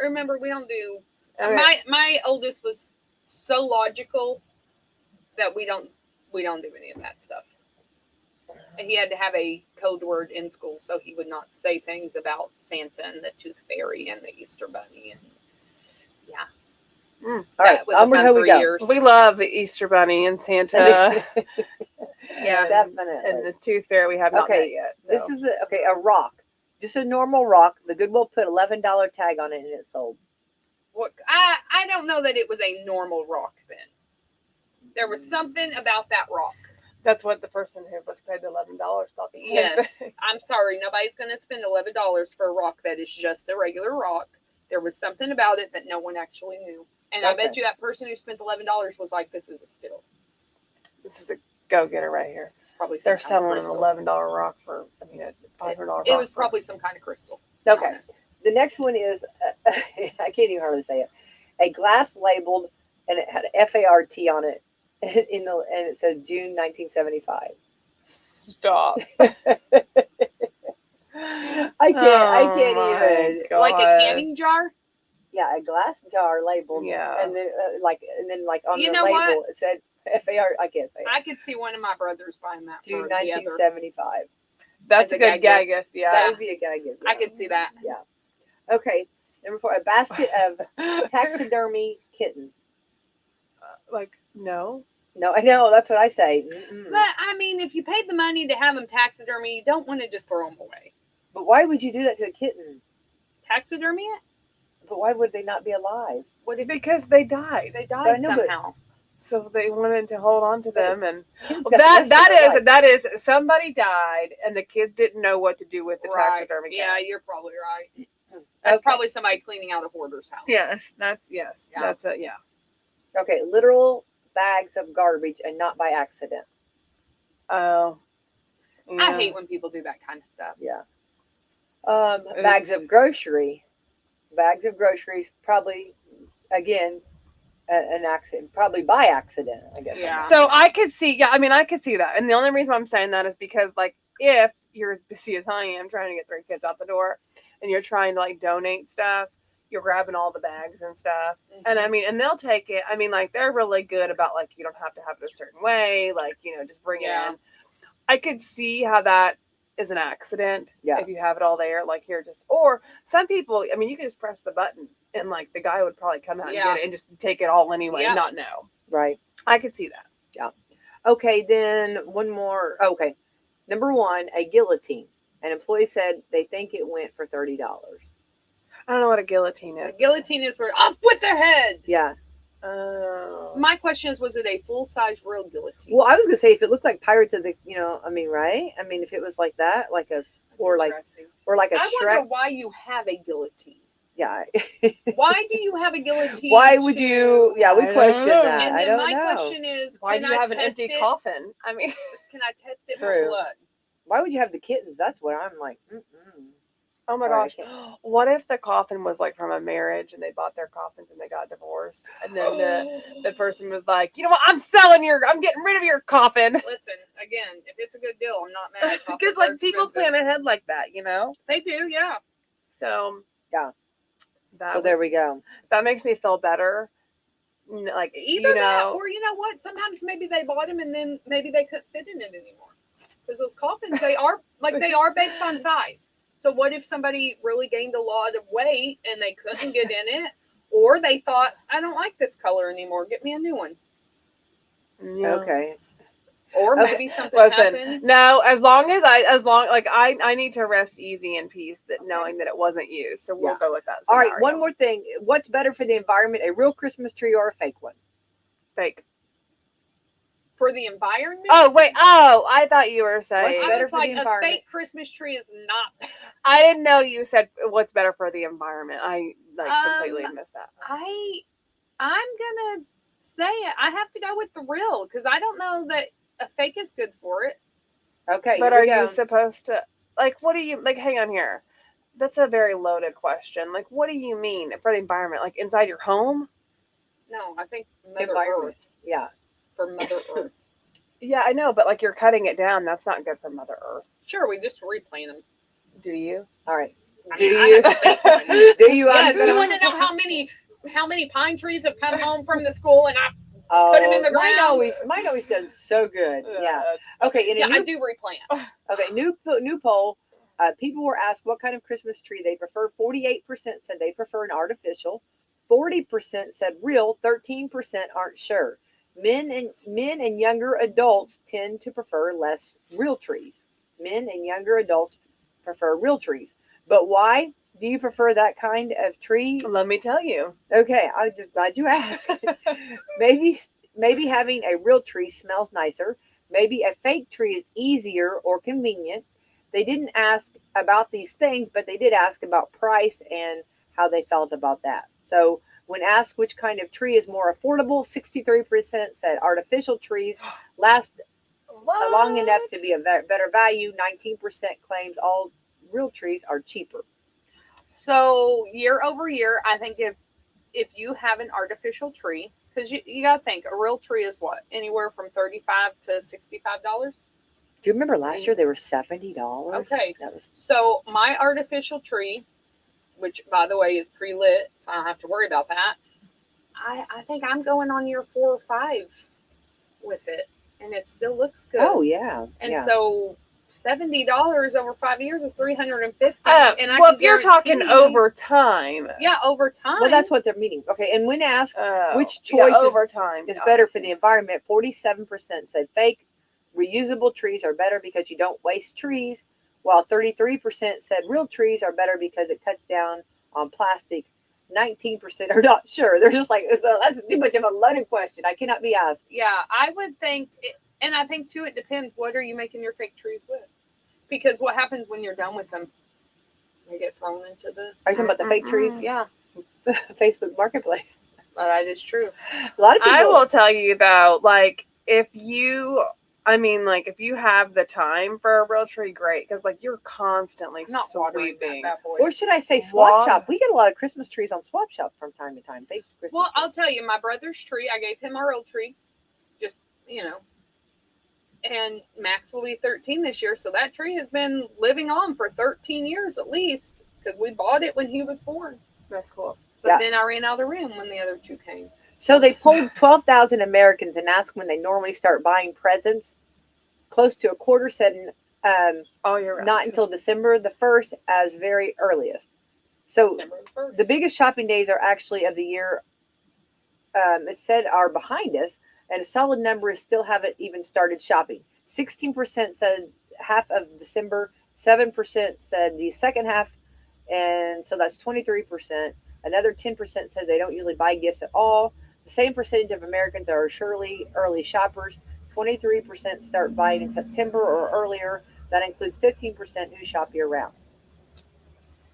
Remember, we don't do. Okay. My oldest was so logical that we don't do any of that stuff. And he had to have a code word in school, so he would not say things about Santa and the Tooth Fairy and the Easter Bunny. And All right, that was a onward, fun how we 3 go. years. We love the Easter Bunny and Santa Yeah. Definitely. and the Tooth Fairy. We have not Okay, met yet. This so. is a rock, just a normal rock. The Goodwill put $11 tag on it and it sold. What I don't know that it was a normal rock then. There was something about that rock. That's what the person who was paid the $11 thought. The same Yes. thing. I'm sorry. Nobody's going to spend $11 for a rock that is just a regular rock. There was something about it that no one actually knew. And I bet Okay. you that person who spent $11 was like, this is a steal. This is a go-getter right here. It's probably some They're kind of selling an crystal. $11 rock for, I mean, a $500 rock. It was for- probably some kind of crystal. to be Okay. honest. The next one is, I can't even hardly say it, a glass labeled, and it had FART on it, and it said June 1975. Stop. I can't my even. Like a gosh. canning jar? Yeah, a glass jar labeled, Yeah. and then like on You the know label what? it said FAR. I can't say it. I could see one of my brothers buying that June for the other. 1975. That's as a a good gag gag gift. That Yeah. would be a gag gift. I Yeah. could see that. Okay, number 4, a basket of taxidermy kittens. Like, no. No, I know that's what I say. Mm-mm. But, I mean, if you paid the money to have them taxidermy, you don't want to just throw them away. But why would you do that to a kitten? Taxidermy it? But why would they not be alive? What if Because they died. they But I died know, but- somehow? So they wanted to hold on to them, and Kittens got the rest of their life. that is somebody died, and the kids didn't know what to do with the Right. taxidermy. Yeah, cats. you're probably right. That's Okay. probably somebody cleaning out a hoarder's house. Yes, Yeah. that's it. Yeah. Okay, literal bags of garbage and not by accident. Oh. I hate when people do that kind of stuff. Yeah. Bags of grocery. Bags of groceries, probably, again, an accident. Probably by accident, I guess. Yeah. So I could see, yeah, I mean, I could see that. And the only reason I'm saying that is because, like, if you're as busy as I am trying to get 3 kids out the door and you're trying to, like, donate stuff, you're grabbing all the bags and stuff. And I mean, and they'll take it. I mean, like, they're really good about, like, you don't have to have it a certain way. Like, you know, just bring Yeah. it in. I could see how that is an accident. Yeah. If you have it all there, like, here, just, or some people, I mean, you can just press the button and, like, the guy would probably come out and Yeah. get it and just take it all anyway, Yeah. not know. Right. I could see that. Okay, then one more. Okay. Number 1, a guillotine. An employee said they think it went for $30. I don't know what a guillotine A is. guillotine is where off with their head. Yeah. Oh. My question is, was it a full size real guillotine? Well, I was gonna say if it looked like Pirates of the, I mean, right? I mean, if it was like that, like a, That's or like- interesting. or like a I Shrek. wonder why you have a guillotine. Yeah. Why do you have a guillotine? Why would you? Yeah, we I don't question know. that. And I then don't my know. question is, Why can do you I have an test empty it? coffin? I mean, Can I test it True. for blood? Why would you have the kittens? That's what I'm like. Mm-mm. oh my Sorry, I gosh. can't- What if the coffin was like from a marriage and they bought their coffins and they got divorced? And then the person was like, you know what? I'm getting rid of your coffin. Listen, again, if it's a good deal, I'm not mad. Because Coffins like are people expensive. plan ahead like that, you know? They do, yeah. So Yeah. That So there we go. that makes me feel better. Like, Either you that, know, or you know what? Sometimes maybe they bought them and then maybe they couldn't fit in it anymore. Because those coffins, they are based on size. So what if somebody really gained a lot of weight and they couldn't get in it, or they thought, I don't like this color anymore, get me a new one. yeah. Okay. Or Okay. maybe something Listen, happened. no, as long like I need to rest easy in peace that knowing that it wasn't used. So we'll Yeah. go with that. All right. scenario. One more thing. What's better for the environment, a real Christmas tree or a fake one? Fake. For the environment? Oh wait. Oh, I thought you were saying. What's I better was for like, the a environment? fake Christmas tree is not. I didn't know you said what's better for the environment. I completely missed that. I'm gonna say it. I have to go with the real because I don't know that a fake is good for it. Okay. But here are we go. you supposed to what do you hang on here? That's a very loaded question. Like, what do you mean for the environment? Like inside your home? No, I think Mother Environment. Earth Yeah. for Mother Earth. Yeah, I know, but like you're cutting it down. That's not good for Mother Earth. Sure, we just replant them. Do you? All right. I Do mean, I you? have a fake one. Do you? Yes, I'm you gonna- want to know how many pine trees have come home from the school and I Oh, put 'em in the mine ground? Mine always does so good. Yeah. Okay. In a yeah, new I do replant. Okay, new poll. People were asked what kind of Christmas tree they prefer. 48% said they prefer an artificial. 40% said real. 13% aren't sure. Men and younger adults tend to prefer less real trees. Men and younger adults prefer real trees. But why do you prefer that kind of tree? Let me tell you. Okay, I'm just glad you asked. Maybe having a real tree smells nicer. Maybe a fake tree is easier or convenient. They didn't ask about these things, but they did ask about price and how they felt about that. So when asked which kind of tree is more affordable, 63% said artificial trees last long enough to be a better value. 19% claims all real trees are cheaper. So year over year, I think if you have an artificial tree, because you got to think, a real tree is what? Anywhere from $35 to $65? Do you remember last year they were $70? Okay. That was So my artificial tree, which by the way is pre-lit, so I don't have to worry about that. I think I'm going on year 4 or 5 with it, and it still looks good. Oh yeah. And yeah. so $70 over 5 years is $350. And well, if you're talking over time. Yeah, over time. Well, that's what they're meaning. Okay, and when asked which choice over time is better for the environment, 47% said fake reusable trees are better because you don't waste trees, while 33% said real trees are better because it cuts down on plastic. 19% are not sure. They're just like, so that's too much of a loaded question. I cannot be asked. Yeah, I would think, and I think too, it depends. What are you making your fake trees with? Because what happens when you're done with them? They get thrown into the. Are you talking about the fake trees? Yeah, Facebook Marketplace. well, that is true. A lot of people. I will tell you though, like if you have the time for a real tree, great, because like you're constantly Not watering sweeping. that boy. Or should I say Swap Wow. Shop? We get a lot of Christmas trees on Swap Shop from time to time. Fake Christmas Well, trees. I'll tell you, my brother's tree, I gave him a real tree, just, and Max will be 13 this year, so that tree has been living on for 13 years at least, because we bought it when he was born. That's cool. So Yeah. then I ran out of room when the other two came. So they polled 12,000 Americans and asked when they normally start buying presents. Close to a quarter said Oh, you're right. not until December the 1st as very earliest. So December 1st. the biggest shopping days are actually of the year, it said, are behind us, and a solid number is still haven't even started shopping. 16% said half of December, 7% said the second half, and so that's 23%. Another 10% said they don't usually buy gifts at all. The same percentage of Americans are surely early shoppers. 23% start buying in September or earlier. That includes 15% who shop year round.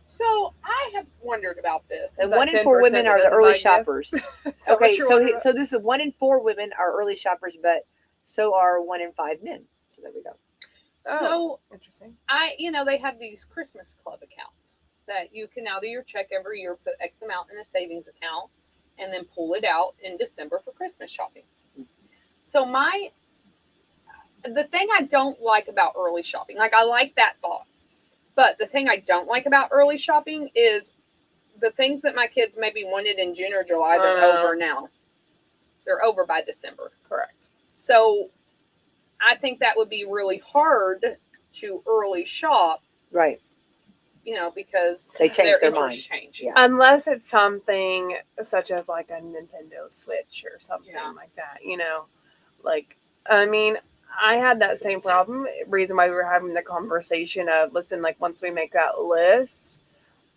So I have wondered about this. And About 1 in 4 women that are the doesn't early buy gifts? shoppers. Is that Okay, what you're wondering about? so this is 1 in 4 women are early shoppers, but so are 1 in 5 men. So there we go. So Interesting. they have these Christmas club accounts that you can out of your check every year put X amount in a savings account and then pull it out in December for Christmas shopping. So the thing I don't like about early shopping, like I like that thought, but the thing I don't like about early shopping is the things that my kids maybe wanted in June or July, they're over now. They're over by December. Correct. So I think that would be really hard to early shop, Right. because They change their interests mind. change. Yeah. Unless it's something such as like a Nintendo Switch or something like that, Like, I mean, I had that same problem. Reason why we were having the conversation of, listen, like once we make that list,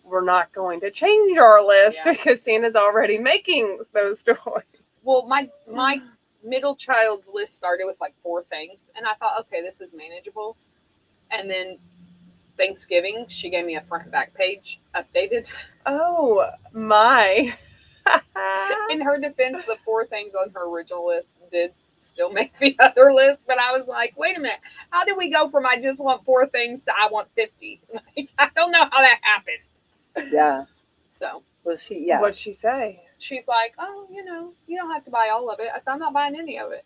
we're not going to change our list because Santa's already making those toys. Well, my middle child's list started with like 4 things, and I thought, okay, this is manageable. And then Thanksgiving, she gave me a front and back page updated. Oh my! In her defense, the 4 things on her original list did still make the other list, but I was like, wait a minute, how did we go from I just want 4 things to I want 50? Like, I don't know how that happened. Yeah. So, Well, yeah. What'd she say? she's like, oh, you don't have to buy all of it. I said, I'm not buying any of it.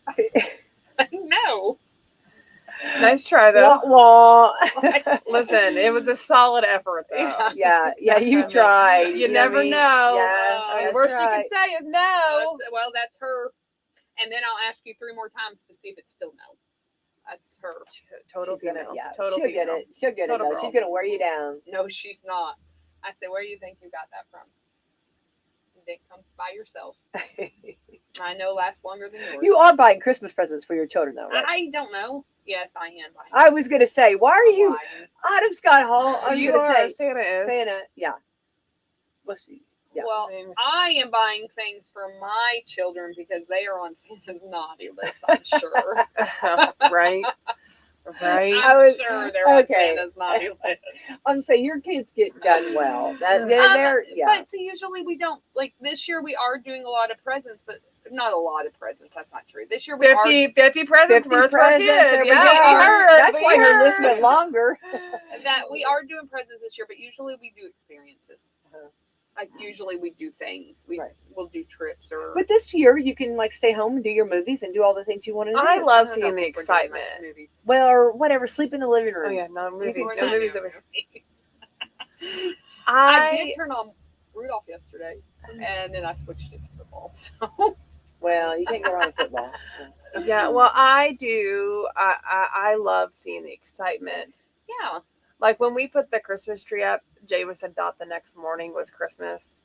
No. Nice try though. Wah, wah. Listen, it was a solid effort though. Yeah, you tried. You know never what I mean? know. Yeah, The that's worst right. you can say is no. That's her. And then I'll ask you 3 more times to see if it's still no. That's her. She's a total She's gonna, female. yeah, Total she'll female. get it. She'll get Total it. Though. girl. She's gonna wear you down. No, she's not. I say, where do you think you got that from? You didn't come by yourself. I know lasts longer than yours. You are buying Christmas presents for your children, though, right? I don't know. Yes, I am buying. I was gonna say, why are I'm you lying. out of Scott Hall? I was You gonna are. say Santa is. Santa. Yeah. Let's see. Yeah. Well, I mean- I am buying things for my children because they are on Santa's naughty list, I'm sure. Right. Right. I'm sure they're on okay. Santa's naughty list. I'm saying your kids get done well. They're yeah. But see, usually we don't, like this year we are doing a lot of presents, but not a lot of presents. That's not true. This year we 50 presents 50 worth for presents. kids. There we Yeah, go. we heard. That's we why her list heard. went longer. that we are doing presents this year, but usually we do experiences. Uh-huh. Like usually we do things. We'll do trips or. But this year you can like stay home and do your movies and do all the things you want to do. I love I don't seeing the think we're doing excitement. that movies. Well, or whatever. Sleep in the living room. Oh yeah, no movies. can We're No not movies doing over here. movies. I did I turn on Rudolph yesterday, and then I switched it to football. So Well, you can't go wrong with football. yeah, well I do. I love seeing the excitement. yeah, Like when we put the Christmas tree up, Jameis had thought the next morning was Christmas.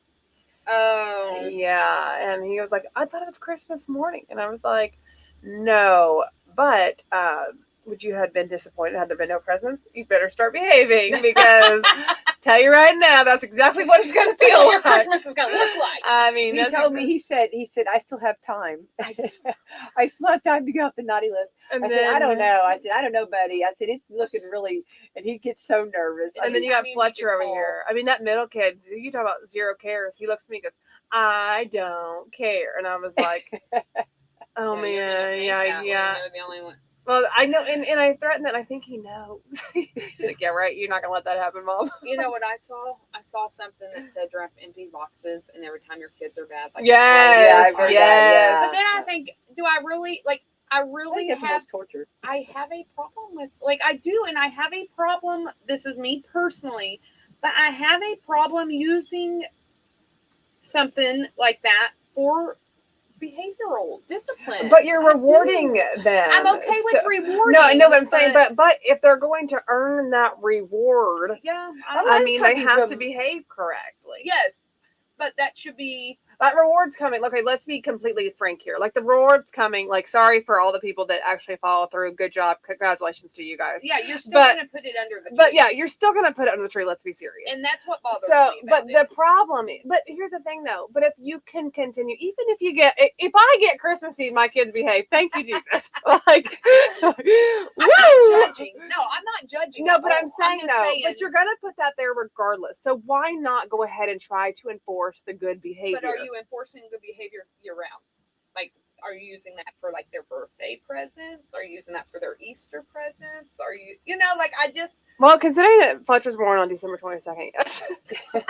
oh, Yeah, and he was like, I thought it was Christmas morning. And I was like, no, but would you have been disappointed had there been no presents? You better start behaving because tell you right now, that's exactly what it's going to feel what like. Christmas is gonna look like. I mean, He that's told me, he said, I still have time. I still have time to get off the naughty list. and I then, said, I don't know. I said, I don't know, buddy. I said, it's looking really, and he gets so nervous. And then you got Anytime you Fletcher need to over call. here. I mean, that middle kid, you talk about zero cares. He looks at me and goes, I don't care. And I was like, oh Yeah, you're gonna man, think yeah, that when yeah. you're the only one. Well, I know, and I threatened that. I think he knows. He's like, yeah, right. You're not gonna let that happen, Mom. You know what I saw? I saw something that said drop empty boxes, and every time your kids are bad, like Yes, I've heard yes. that, But then I think, do I really like? I I really think that's the have. most torture. I have a problem with like I do, and I have a problem. This is me personally, but I have a problem using something like that for behavioral discipline. But you're I rewarding do. them. I'm okay with So- rewarding. No, I know what I'm saying, but if they're going to earn that reward, yeah, I I was mean, they talking have to to behave correctly. yes, but that should be. That reward's coming. Okay, let's be completely frank here. Like the reward's coming. Like, sorry for all the people that actually follow through. Good job. Congratulations to you guys. Yeah, you're still But- gonna put it under the. But tree. yeah, you're still gonna put it under the tree. Let's be serious. and that's what bothers So, me. but About the it. problem, but here's the thing though. But if you can continue, even if you get, if I get Christmas Eve, my kids behave. Thank you, Jesus. Like, I'm woo! not judging. No, I'm not judging. No, at but I'm all. saying just though, saying, but you're gonna put that there regardless. So why not go ahead and try to enforce the good behavior? But are you enforcing good behavior year round? Like, are you using that for like their birthday presents? Are you using that for their Easter presents? Are you, like I just. Well, considering that Fletcher's born on December 22nd, yes. 100%. In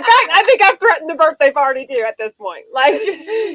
fact, I think I've threatened the birthday party too at this point. Like,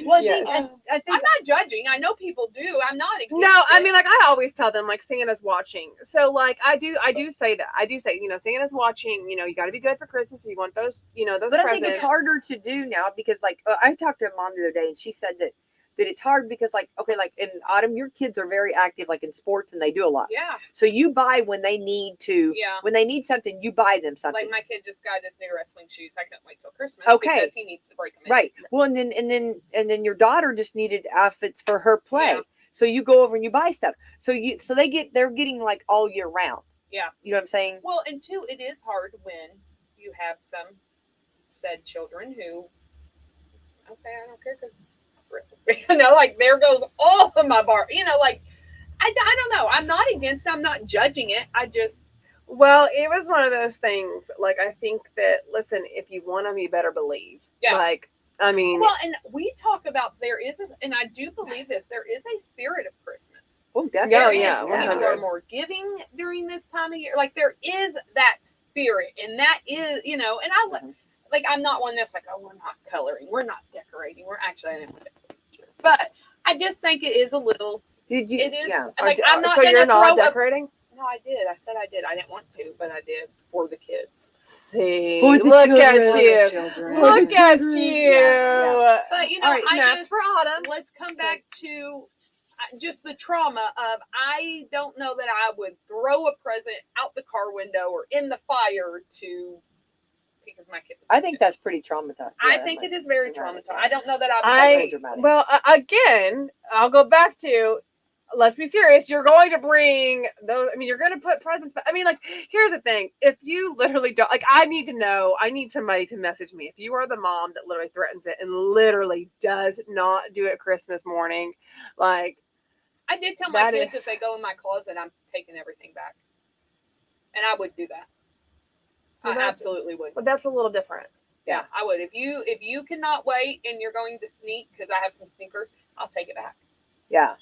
Well, yeah. I think I'm not judging. I know people do. I'm not. Against No, I it. mean, like I always tell them, like Santa's watching. So, like I do say that. I do say, Santa's watching. You got to be good for Christmas. You want those, those But I presents. think it's harder to do now because, like, I talked to a mom the other day, and she said that it's hard because, like, okay, like in autumn, your kids are very active, like in sports, and they do a lot. Yeah. So you buy when they need to. Yeah. When they need something, you buy them something. Like my kid just got his new wrestling shoes. I couldn't wait till Christmas. Okay. Because he needs to break them. Right. Well, and then your daughter just needed outfits for her play. Yeah. So you go over and you buy stuff. So they're getting like all year round. Yeah. You know what I'm saying? Well, and two, it is hard when you have some said children who, okay, I don't care because, like there goes all of my bar. Like I don't know. I'm not against it. I'm not judging it. I just. Well, it was one of those things. Like I think that listen, if you want them, you better believe. Yeah. Like I mean. Well, and we talk about and I do believe this. There is a spirit of Christmas. Oh, definitely. Oh, There yeah, is. 100. People are more giving during this time of year. Like there is that spirit, and that is, and I like. I'm not one that's like, oh, we're not coloring, we're not decorating, we're actually. I didn't put that picture. But I just think it is a little. Did you? It is. Yeah. Like I'm not so gonna you're not throw a. decorating? No, I did. I said I did. I didn't want to, but I did for the kids. See, For the look children. at For the you. children. Look For the at children. you. Yeah, But All right, I snaps just for autumn. let's come back to just the trauma of I don't know that I would throw a present out the car window or in the fire because my kid was. I think that's pretty traumatizing. I think it is very dramatic. traumatizing. I don't know that I would. dramatic. Again, I'll go back to let's be serious. You're going to bring those. I mean, you're going to put presents. But I mean, like, here's the thing. If you literally don't, like, I need to know, I need somebody to message me. If you are the mom that literally threatens it and literally does not do it Christmas morning, like, I did tell my kids if they go in my closet, I'm taking everything back. And I would do that. Well, I absolutely would. But that's a little different. Yeah, I would. If you cannot wait and you're going to sneak, because I have some sneakers, I'll take it back. Yeah.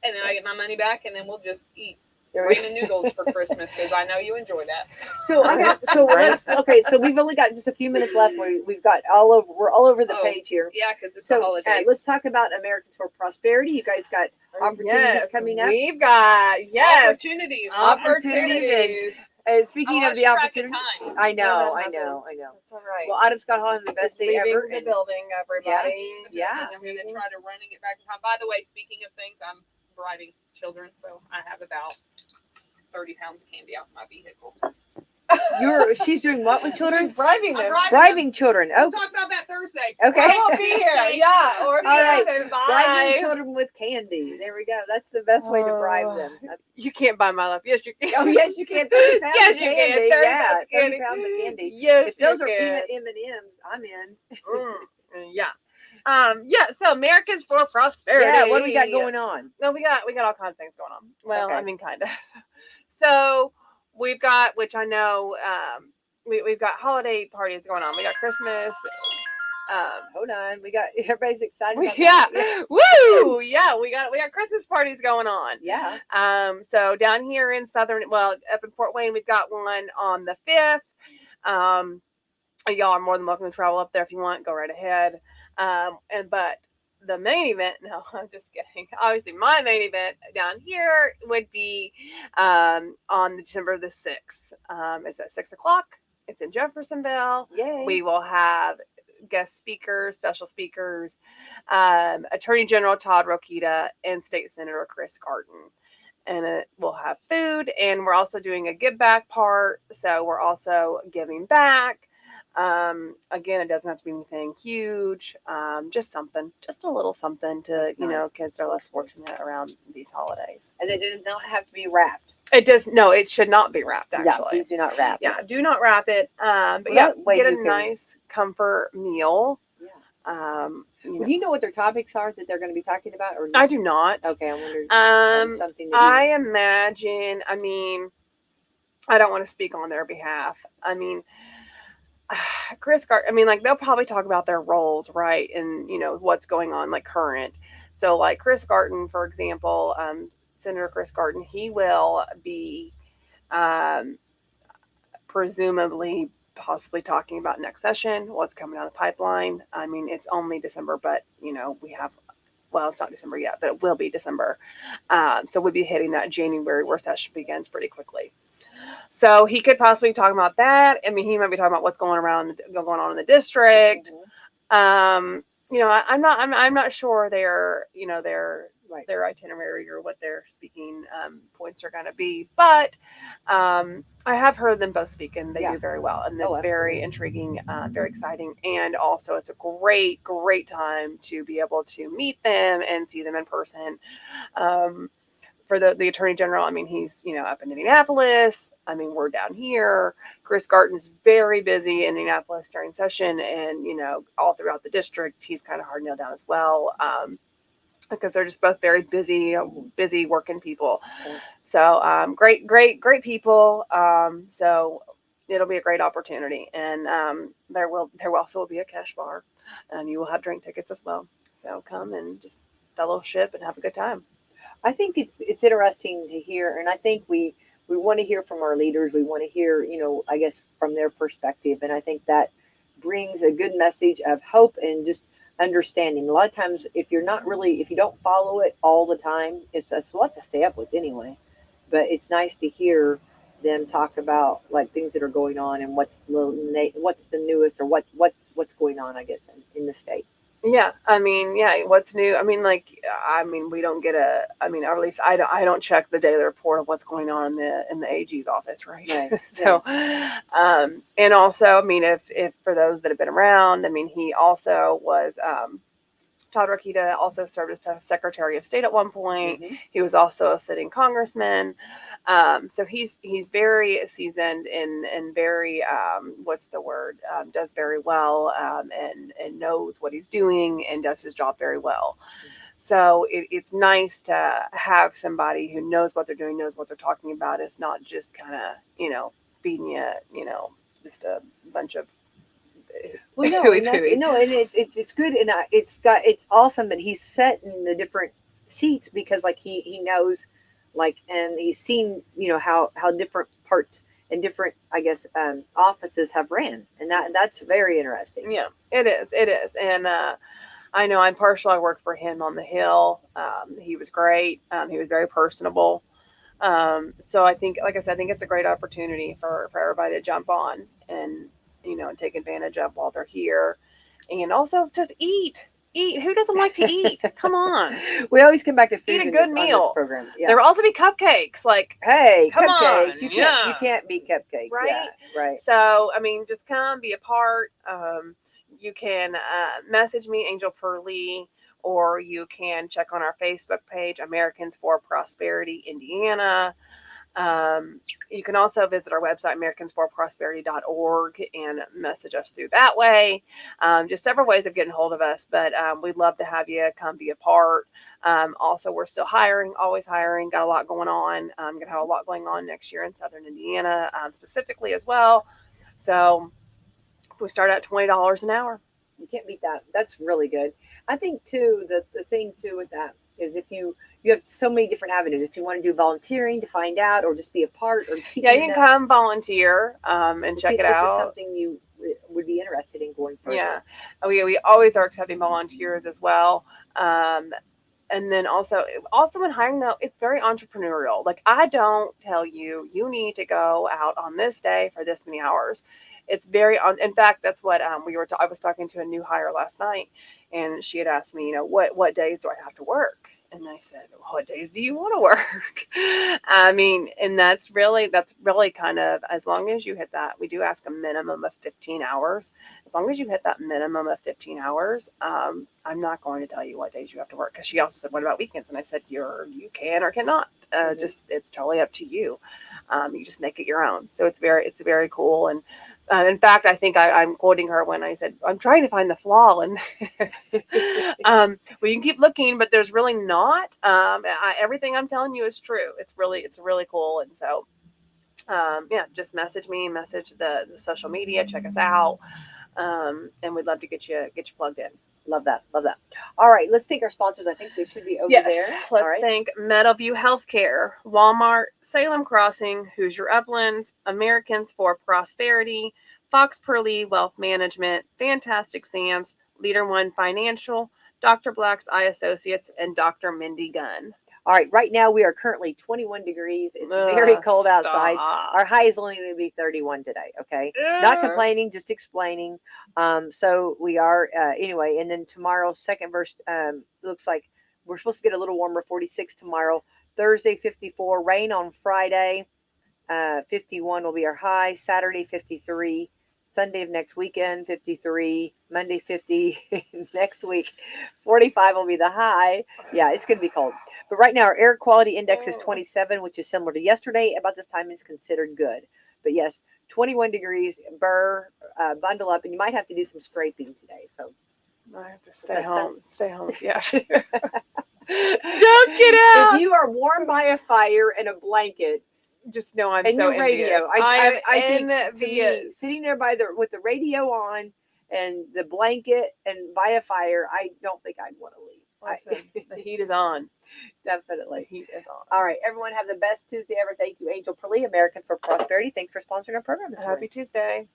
And then I get my money back, and then we'll just eat ramen noodles for Christmas, because I know you enjoy that. So so we've only got just a few minutes left. We've got we're all over the page here. Yeah, because it's the holidays. Let's talk about Americans for Prosperity. You guys got opportunities coming up. We've got opportunities. Speaking of the opportunity, I know. That's all right. Well, Autumn Scott Hall having the best day ever. The building, everybody. Yeah. I'm going to try to run and get back in time. By the way, speaking of things, I'm bribing children, so I have about 30 pounds of candy out in my vehicle. She's doing what with children? Bribing them. Bribing children. We'll talk about that Thursday. Okay. I won't be here. Yeah. All right. Bribing children with candy. There we go. That's the best way to bribe them. You can't buy my love. Yes, you can. Oh, yes, you can. 30 pounds yes, of you candy. can. 30 pounds of candy. Yes, if those are peanut M&Ms, I'm in. Yeah. So Americans for Prosperity. Yeah, what do we got going on? No, we got all kinds of things going on. Well, okay. I mean, kind of. So we've got, which I know, we've got holiday parties going on. We got Christmas. Hold on, we got everybody's excited. About Woo! Yeah, we got Christmas parties going on. Yeah. So down here in up in Fort Wayne, we've got one on the 5th. Y'all are more than welcome to travel up there if you want. Go right ahead. But the main event, no, I'm just kidding. Obviously, my main event down here would be on December the 6th. It's at 6 o'clock. It's in Jeffersonville. Yay. We will have guest speakers, special speakers, Attorney General Todd Rokita and State Senator Chris Garten. And we'll have food, and we're also doing a give back part. So we're also giving back. Again, it doesn't have to be anything huge, just a little something to, kids that are less fortunate around these holidays. And it does not have to be wrapped. It should not be wrapped, actually. Yeah, please do not wrap it. Yeah, do not wrap it. But get a nice comfort meal. Yeah. Do you know what their topics are that they're going to be talking about? Or I do not. Okay, I wonder. Something I imagine, I don't want to speak on their behalf. Chris Garten, they'll probably talk about their roles, right? And, what's going on, current. So, Chris Garten, for example, Senator Chris Garten, he will be presumably possibly talking about next session, what's coming down the pipeline. It's only December, but, it's not December yet, but it will be December. So we'll be hitting that January where session begins pretty quickly. So he could possibly talk about that. He might be talking about what's going on in the district. Mm-hmm. I'm not sure their itinerary or what their speaking points are going to be, but I have heard them both speak, and they do very well, and it's very intriguing, very exciting, and also it's a great time to be able to meet them and see them in person. For the Attorney General, he's, up in Indianapolis. We're down here. Chris Garten's very busy in Indianapolis during session, and, all throughout the district, he's kind of hard nailed down as well, because they're just both very busy working people. So great people. So it'll be a great opportunity, and there also will be a cash bar, and you will have drink tickets as well. So come and just fellowship and have a good time. I think it's interesting to hear, and I think we want to hear from our leaders. We want to hear, I guess, from their perspective, and I think that brings a good message of hope and just understanding. A lot of times, if you don't follow it all the time, it's a lot to stay up with anyway. But it's nice to hear them talk about things that are going on and what's the newest or what's going on, I guess, in the state. Yeah, what's new? We don't get or at least I don't check the daily report of what's going on in the AG's office, right? So, and also, if for those that have been around, he also was Todd Rokita also served as Secretary of State at one point. Mhm. He was also a sitting congressman. So he's very seasoned and very does very well, and knows what he's doing and does his job very well. So it's nice to have somebody who knows what they're doing, knows what they're talking about. It's not just kind of, feeding you, just a bunch of. Well, no, and it's good, and it's awesome that he's set in the different seats because like he knows, like, and he's seen how different parts and different, I guess, offices have ran, and that's very interesting. Yeah, it is, and I know I'm partial. I worked for him on the Hill. He was great. He was very personable. So I think, like I said, I think it's a great opportunity for everybody to jump on and and take advantage of while they're here, and also just eat. Who doesn't like to eat? Come on. We always come back to food. Eat a good meal. On this program. Yeah. There will also be cupcakes. Like, hey, come cupcakes. On. You can't beat cupcakes. Right. Yeah, right. So I mean, just come be a part. You can message me, Angel Purlee, or you can check on our Facebook page, Americans for Prosperity Indiana. You can also visit our website, americansforprosperity.org, and message us through that way. Just several ways of getting hold of us, but we'd love to have you come be a part. Also, we're still hiring, always hiring, got a lot going on. Going to have a lot going on next year in Southern Indiana, specifically as well. So if we start at $20 an hour. You can't beat that. That's really good. I think too, the thing too with that is if you have so many different avenues. If you want to do volunteering to find out or just be a part, or you can come volunteer and check it out. This is something you would be interested in going further. Yeah, we always are accepting volunteers as well. And then also in hiring, though, it's very entrepreneurial. Like, I don't tell you need to go out on this day for this many hours. It's very in fact, that's what I was talking to a new hire last night, and she had asked me, what days do I have to work? And I said, what days do you want to work? I mean, and that's really kind of, as long as you hit that, we do ask a minimum of 15 hours. As long as you hit that minimum of 15 hours, I'm not going to tell you what days you have to work. Because she also said, what about weekends? And I said, you can or cannot. Just, it's totally up to you. You just make it your own. So it's very cool. And in fact, I think I'm quoting her when I said, I'm trying to find the flaw. And we can keep looking, but there's really not. Everything I'm telling you is true. It's really cool. And so, just message me, message the social media, check us out. And we'd love to get you plugged in. Love that. All right, let's thank our sponsors. I think they should be over there. Let's thank Meadowview Healthcare, Walmart, Salem Crossing, Hoosier Uplands, Americans for Prosperity, Fox Purlee Wealth Management, Fantastic Sam's, Leader One Financial, Dr. Black's Eye Associates, and Dr. Mindy Gunn. All right, right now we are currently 21 degrees. It's very cold outside. Our high is only going to be 31 today, okay? Not complaining, just explaining. So we are, anyway, and then tomorrow, second verse, looks like we're supposed to get a little warmer, 46 tomorrow. Thursday, 54. Rain on Friday, 51 will be our high. Saturday, 53. Sunday of next weekend, 53. Monday, 50. Next week, 45 will be the high. Yeah, it's going to be cold. But right now, our air quality index is 27, which is similar to yesterday. About this time, is considered good. But yes, 21 degrees. Bundle up, and you might have to do some scraping today. So I have to stay home. Stay home. Yeah. Don't get out. If you are warmed by a fire and a blanket, just know I'm and so your radio. I think envious. Sitting there with the radio on and the blanket and by a fire, I don't think I'd want to leave. Listen, the heat is on. Definitely. The heat is on. All right, everyone, have the best Tuesday ever. Thank you, Angel Purlee, American for Prosperity. Thanks for sponsoring our program this morning. Happy Tuesday.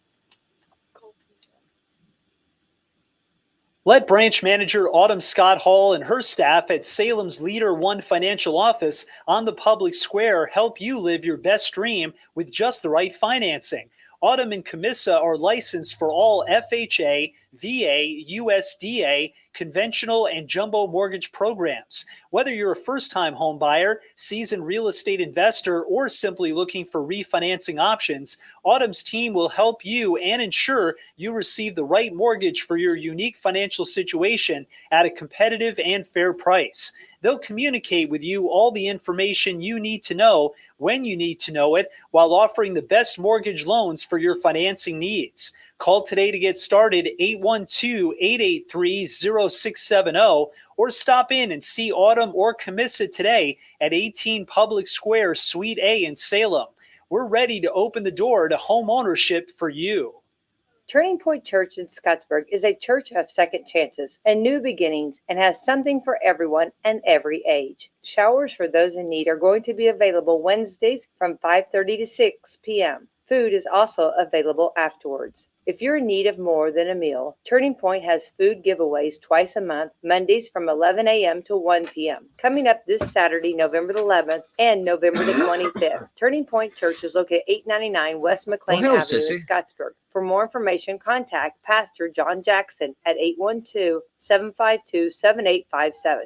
Let branch manager Autumn Scott Hall and her staff at Salem's Leader One Financial Office on the public square help you live your best dream with just the right financing. Autumn and Camissa are licensed for all FHA, VA, USDA, conventional, and jumbo mortgage programs. Whether you're a first-time home buyer, seasoned real estate investor, or simply looking for refinancing options, Autumn's team will help you and ensure you receive the right mortgage for your unique financial situation at a competitive and fair price. They'll communicate with you all the information you need to know when you need to know it, while offering the best mortgage loans for your financing needs. Call today to get started, 812-883-0670, or stop in and see Autumn or Camissa today at 18 Public Square, Suite A in Salem. We're ready to open the door to home ownership for you. Turning Point Church in Scottsburg is a church of second chances and new beginnings and has something for everyone and every age. Showers for those in need are going to be available Wednesdays from 5:30 to 6 p.m. Food is also available afterwards. If you're in need of more than a meal, Turning Point has food giveaways twice a month, Mondays from 11 a.m. to 1 p.m. Coming up this Saturday, November the 11th and November the 25th. Turning Point Church is located at 899 West McLean Avenue in Scottsburg. For more information, contact Pastor John Jackson at 812-752-7857